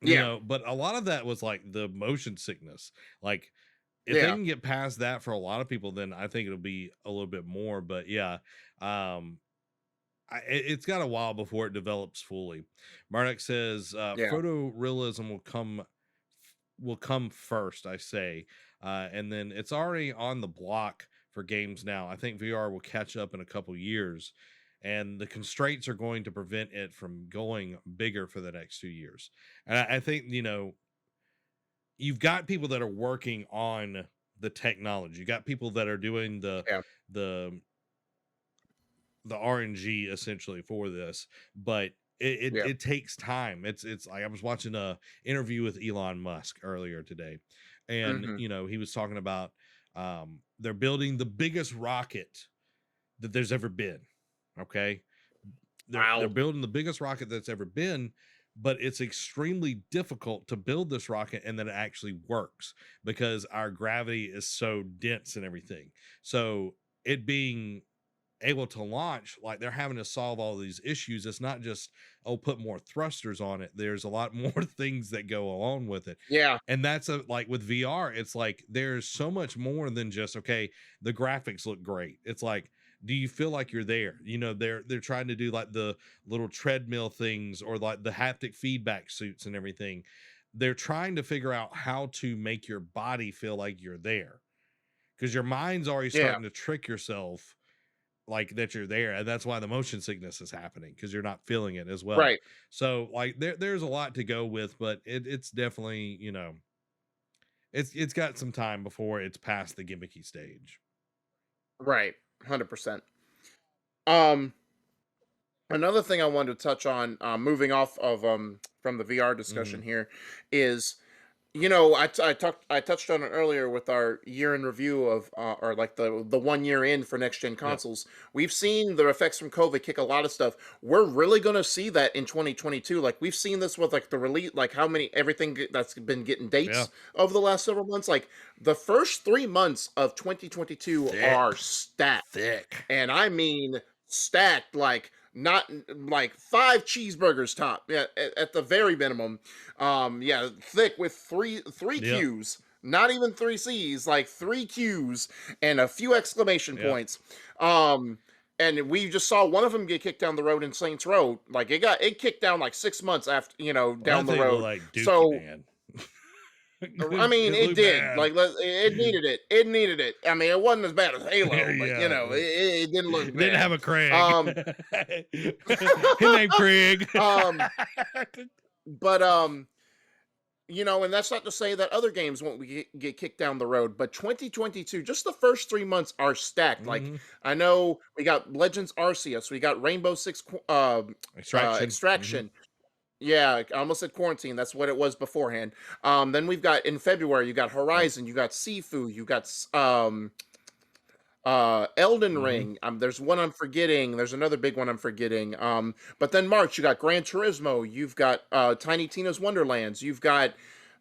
Yeah. but a lot of that was like the motion sickness. Like, if they Yeah. can get past that for a lot of people, then I think it'll be a little bit more. But yeah, um, it's got a while before it develops fully. Marduk says Yeah. photorealism will come first, I say, and then it's already on the block for games now. I think VR will catch up in a couple years, and the constraints are going to prevent it from going bigger for the next 2 years. And I think you've got people that are working on the technology. You got people that are doing Yeah. the the RNG essentially for this, but Yeah. it takes time. It's like I was watching a interview with Elon Musk earlier today, and Mhm. he was talking about they're building the biggest rocket that there's ever been. Okay, they're Wow. building the biggest rocket that's ever been, but it's extremely difficult to build this rocket and that it actually works because our gravity is so dense and everything. So it being able to launch, like, they're having to solve all these issues. It's not just, oh, put more thrusters on it. There's a lot more things that go along with it. Yeah. And that's like with VR, it's like there's so much more than just, okay, the graphics look great. It's like, do you feel like you're there? They're trying to do like the little treadmill things or like the haptic feedback suits and everything. They're trying to figure out how to make your body feel like you're there, because your mind's already Yeah. starting to trick yourself like that you're there, and that's why the motion sickness is happening, because you're not feeling it as well. Right. So like there's a lot to go with, but it's definitely, it's got some time before it's past the gimmicky stage. Right. 100%. Um Another thing I wanted to touch on, moving off of from the VR Hmm. discussion here, is I touched on it earlier with our year in review of or like the 1 year in for next gen Yep. consoles. We've seen the effects from COVID kick a lot of stuff. We're really gonna see that in 2022. Like we've seen this with like the release, like how many that's been getting Yeah. dates over the last several months. Like the first 3 months of 2022 Thick. are stacked, Thick. and I mean stacked like not like five cheeseburgers top, yeah, at the very minimum. Yeah, thick with three Yep. Q's, not even three C's, like three Q's and a few exclamation Yep. points. Um, and we just saw one of them get kicked down the road in Saints Row. Like it kicked down like 6 months after, Well, down that the thing looked road. like Dookie, So man. I mean, It it looked did. bad. Like it needed it. It needed it. I mean, it wasn't as bad as Halo, but Yeah, it didn't look didn't have bad. a Craig. Um, His name Craig. um, but and that's not to say that other games won't get kicked down the road, but 2022, just the first 3 months are stacked. Like Hmm. I know we got Legends Arceus, we got Rainbow Six Extraction. Hmm. Extraction. Yeah, I almost said quarantine. That's what it was beforehand. Then we've got in February, you got Yep. Horizon, you got Sifu, you got Elden Hmm. Ring. There's one I'm forgetting. There's another big one I'm forgetting. But then March, you got Gran Turismo. You've got Tiny Tina's Wonderlands. You've got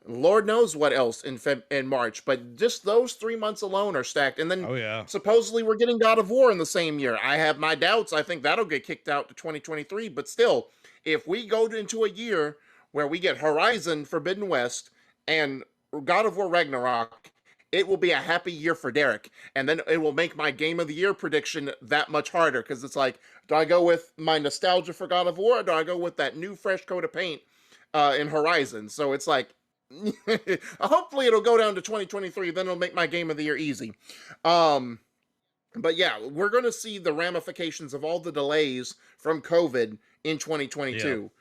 Lord knows what else in March. But just those 3 months alone are stacked. And then Oh yeah. supposedly we're getting God of War in the same year. I have my doubts. I think that'll get kicked out to 2023. But still, if we go into a year where we get Horizon Forbidden West and God of War Ragnarok, it will be a happy year for Derek. And then it will make my game of the year prediction that much harder because it's like, do I go with my nostalgia for God of War, or do I go with that new fresh coat of paint in Horizon? So it's like, hopefully it'll go down to 2023, then it'll make my game of the year easy. But yeah, we're going to see the ramifications of all the delays from COVID in Yeah. 2022.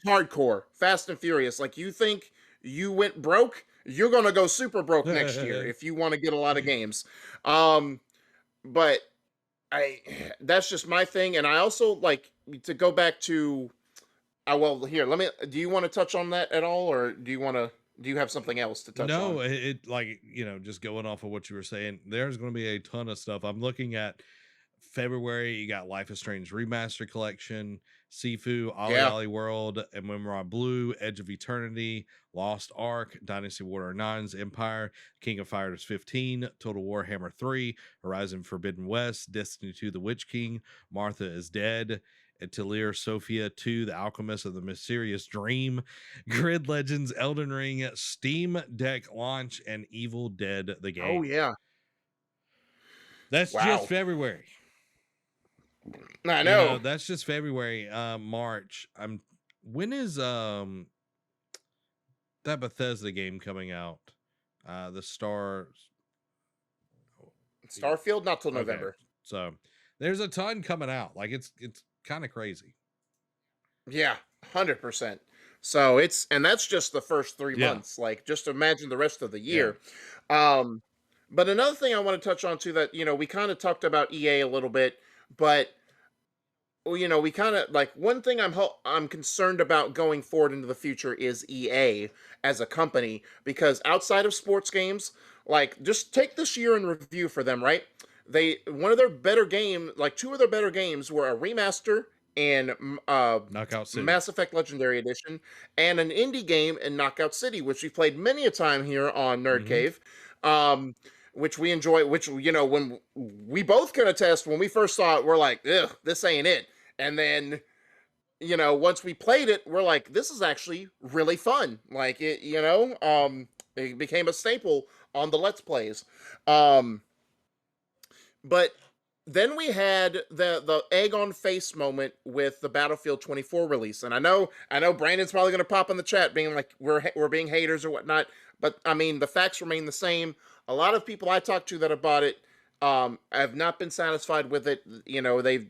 Hardcore, Fast and Furious. Like, you think you went broke, you're going to go super broke next year if you want to get a lot of games. Um, but I that's just my thing. And I also like to go back to well, here, let me do you want to touch on that at all, or do you have something else to touch No, on? it like, just going off of what you were saying, there's going to be a ton of stuff. I'm looking at February. You got Life is Strange Remaster Collection, Sifu, Ali Yeah. Ali World, Emerald Blue, Edge of Eternity, Lost Ark, Dynasty Warrior 9's Empire, King of Fighters 15, Total Warhammer 3, Horizon Forbidden West, Destiny 2, The Witch King, Martha is Dead, Atelier Sophia 2, The Alchemist of the Mysterious Dream, Grid Legends, Elden Ring, Steam Deck launch, and Evil Dead the Oh game. yeah. That's just Wow. February. I know. That's just February. March. When is that Bethesda game coming out? The Star. Starfield not till Okay, November. so there's a ton coming out. Like it's kind of crazy. Yeah, 100%. So and that's just the first 3 Yeah, months. Like, just imagine the rest of the yeah. year. Um but another thing I want to touch on too, that we kind of talked about EA a little bit, but well, we kind of like, one thing I'm concerned about going forward into the future is EA as a company, because outside of sports games, like, just take this year in review for them, right? They one of their better game, like two of their better games were a remaster and Knockout City. Mass Effect Legendary Edition, and an indie game in Knockout City, which we've played many a time here on Nerd Mm-hmm. Cave. Um, which we enjoy, which, when we both can attest, when we first saw it, we're like, ugh, this ain't it. And then, once we played it, we're like, this is actually really fun. Like, it became a staple on the Let's Plays. Um, but then we had the egg on face moment with the Battlefield 24 release, and I know Brandon's probably going to pop in the chat being like, we're being haters or whatnot, but I mean, the facts remain the same. A lot of people I talked to that have bought it have not been satisfied with it.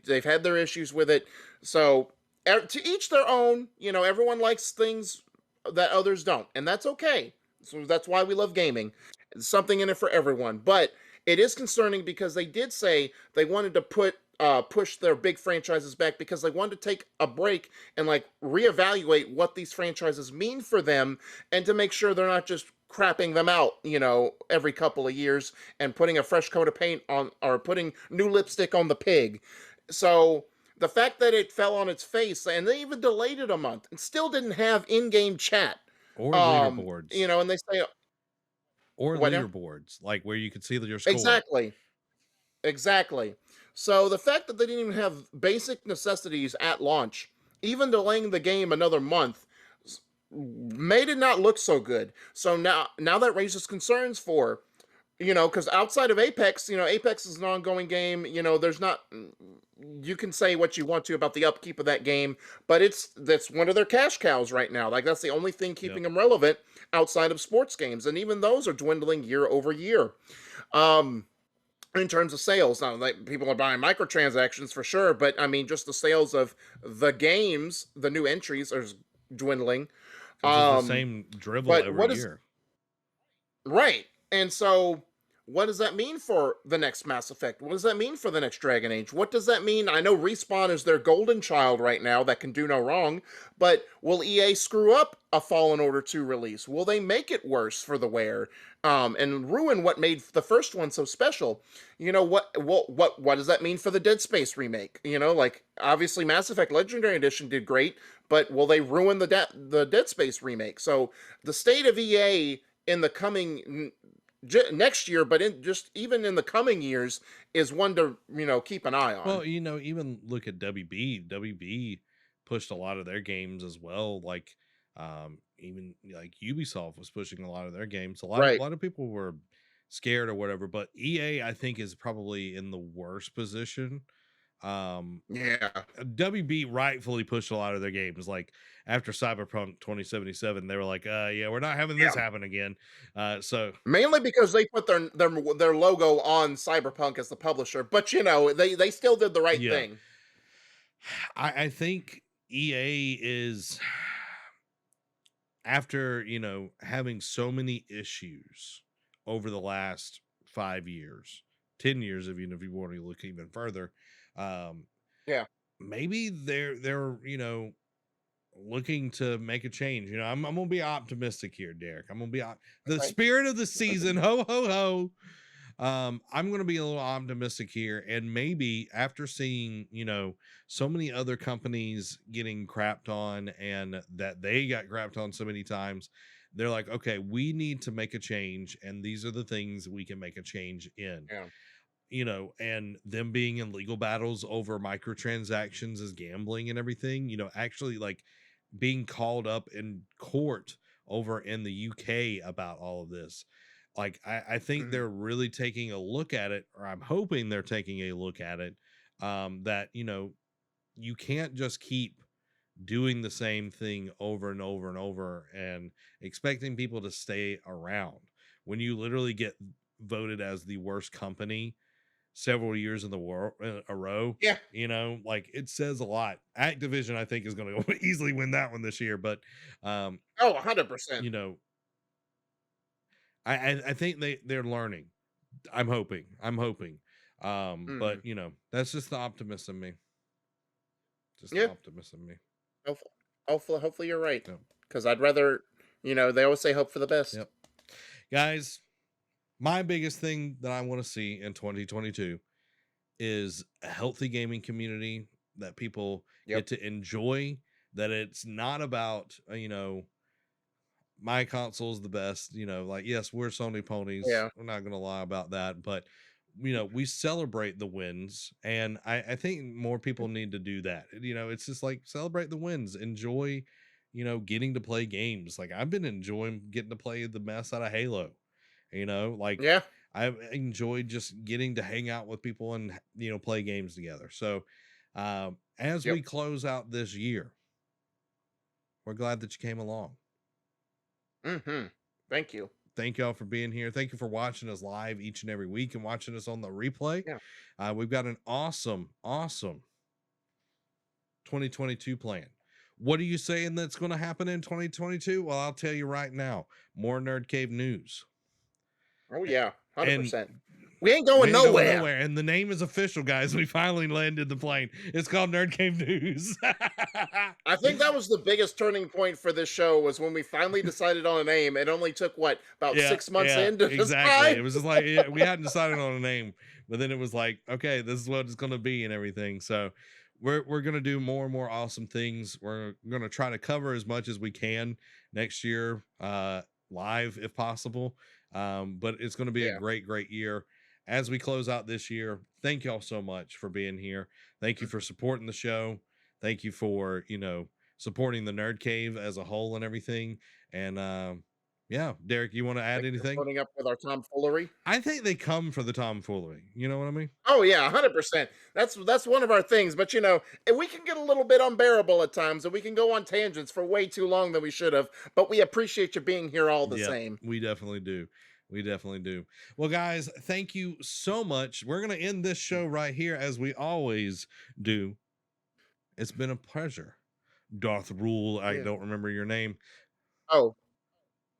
They've had their issues with it. So, to each their own. Everyone likes things that others don't, and that's okay. So that's why we love gaming. There's something in it for everyone, but it is concerning because they did say they wanted to push their big franchises back because they wanted to take a break and like reevaluate what these franchises mean for them, and to make sure they're not just crapping them out, every couple of years, and putting a fresh coat of paint on, or putting new lipstick on the pig. So the fact that it fell on its face, and they even delayed it a month and still didn't have in-game chat, Or leaderboards. and they say, Or what now? leaderboards, like where you could see your score. Exactly. Exactly. So the fact that they didn't even have basic necessities at launch, even delaying the game another month, made it not look so good. So now that raises concerns for, because outside of Apex, Apex is an ongoing game. There's not. You can say what you want to about the upkeep of that game, but that's one of their cash cows right now. Like, that's the only thing Yep. keeping them relevant outside of sports games, and even those are dwindling year over year. Um, in terms of sales, now, like, people are buying microtransactions for sure, but I mean, just the sales of the games, the new entries are dwindling. Because it's the Um, same drivel but every what is year. right? And so, what does that mean for the next Mass Effect? What does that mean for the next Dragon Age? What does that mean? I know Respawn is their golden child right now that can do no wrong, but will EA screw up a Fallen Order 2 release? Will they make it worse for the wearer, and ruin what made the first one so special? What does that mean for the Dead Space remake? Like, obviously Mass Effect Legendary Edition did great, but will they ruin the Dead Space remake? So the state of EA in the coming next year, but even in the coming years, is one to keep an eye on. Well, even look at WB. WB pushed a lot of their games as well. Like, even like Ubisoft was pushing a lot of their games. A Right. lot of people were scared or whatever. But EA, I think, is probably in the worst position. Yeah. WB rightfully pushed a lot of their games. Like after Cyberpunk 2077, they were like, yeah, we're not having this Yeah. happen again. So Mainly because they put their logo on Cyberpunk as the publisher, but they still did the right yeah, thing. I think EA is, after having so many issues over the last 5 years, 10 years, if you want to look even further, um, Yeah. maybe they're looking to make a change. I'm gonna be optimistic here, Derek. I'm gonna be the Okay. spirit of the season. Ho ho ho. I'm gonna be a little optimistic here, and maybe after seeing so many other companies getting crapped on, and that they got crapped on so many times, they're like, okay, we need to make a change, and these are the things we can make a change in. Yeah. And them being in legal battles over microtransactions as gambling and everything, actually like being called up in court over in the UK about all of this. Like, I think Mhm. they're really taking a look at it, or I'm hoping they're taking a look at it. That, you can't just keep doing the same thing over and over and over and expecting people to stay around when you literally get voted as the worst company several years in the world a row. Yeah. Like, it says a lot. Activision, I think, is going to easily win that one this year, but um Oh, 100%. you know I think they're learning. I'm hoping. But Mhm. that's just the optimist in me. Just the Yeah. optimist in me. Hopefully, hopefully you're right. Yep. Because I'd rather, they always say hope for the best. Yep. Guys, my biggest thing that I want to see in 2022 is a healthy gaming community that people Yep. get to enjoy, that it's not about my console's the best. Like, yes, we're Sony ponies, Yeah. we're not gonna lie about that, but we celebrate the wins, and I think more people need to do that. It's just like, celebrate the wins, enjoy getting to play games. Like, I've been enjoying getting to play the mess out of Halo. Like, Yeah. I've enjoyed just getting to hang out with people and play games together. So as Yep. we close out this year, we're glad that you came along. Hmm. Thank you. Thank y'all for being here. Thank you for watching us live each and every week and watching us on the replay. Yeah. We've got an awesome 2022 plan. What are you saying that's going to happen in 2022? Well, I'll tell you right now, more Nerd Cave news. Oh yeah. And 100%. We ain't we going ain't going nowhere. nowhere. And the name is official, guys. We finally landed the plane. It's called Nerd Cave News. I think that was the biggest turning point for this show was when we finally decided on a name. It only took about Yeah, 6 months yeah, in to exactly. decide. It was just like, yeah, we hadn't decided on a name, but then it was like, okay, this is what it's going to be and everything. So we're going to do more and more awesome things. We're going to try to cover as much as we can next year, live if possible. But it's going to be a Yeah. great year as we close out this year. Thank y'all so much for being here. Thank you for supporting the show. Thank you for supporting the Nerd Cave as a whole and everything. And yeah, Derek, you want to add Thank you for anything? putting up with our tomfoolery. I think they come for the tomfoolery. You know what I mean? Oh yeah, 100%. That's one of our things. But and we can get a little bit unbearable at times, and we can go on tangents for way too long than we should have. But we appreciate you being here all the Yep, same. we definitely do. We definitely do. Well, guys, thank you so much. We're going to end this show right here as we always do. It's been a pleasure. Darth Rule, I Yeah. don't remember your name. Oh,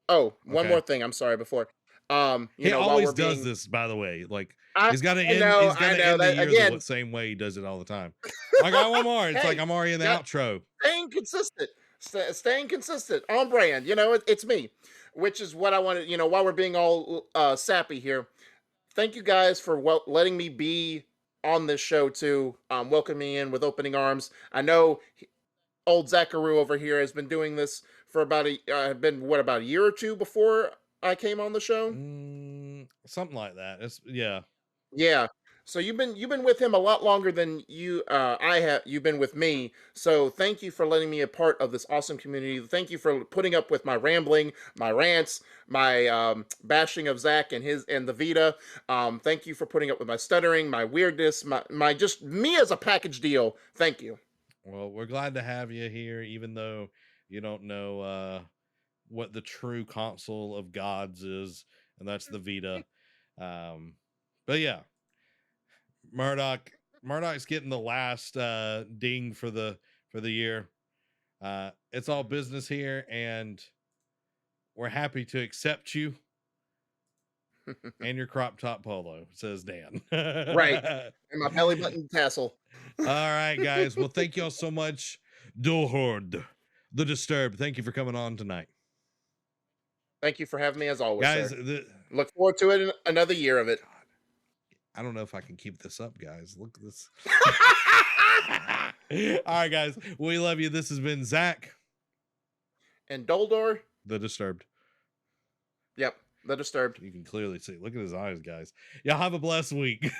one Okay. more thing. I'm sorry before. He While we're always does being, this, by the way. Like, I he's got to I end. know, He's got I to know end the that year the again. same way he does it all the time. I got one more. It's like Hey, I'm already in the yeah, outro. staying consistent, staying consistent on brand. It's me, which is what I wanted. While we're being all sappy here, thank you guys for letting me be on this show too. Welcome me in with opening arms. I know old Zachary over here has been doing this for about a year or two before I came on the show. Something like that. Yeah. Yeah. So you've been with him a lot longer than you've been with me. So thank you for letting me a part of this awesome community. Thank you for putting up with my rambling, my rants, my bashing of Zach and the Vita. Thank you for putting up with my stuttering, my weirdness, my just me as a package deal. Thank you. Well, we're glad to have you here, even though you don't know what the true console of gods is, and that's the Vita. But yeah, Murdoch. Murdoch's getting the last ding for the year. It's all business here, and we're happy to accept you and your crop top polo, says Dan. Right. And my belly button tassel. All right, guys. Well, thank y'all so much. Dohord, the Disturbed. Thank you for coming on tonight. Thank you for having me as always, Guys, sir. Look forward to it another year of it. I don't know if I can keep this up, guys. Look at this. All right, guys. We love you. This has been Zach. And Doldor. The Disturbed. Yep. The Disturbed. You can clearly see. Look at his eyes, guys. Y'all have a blessed week.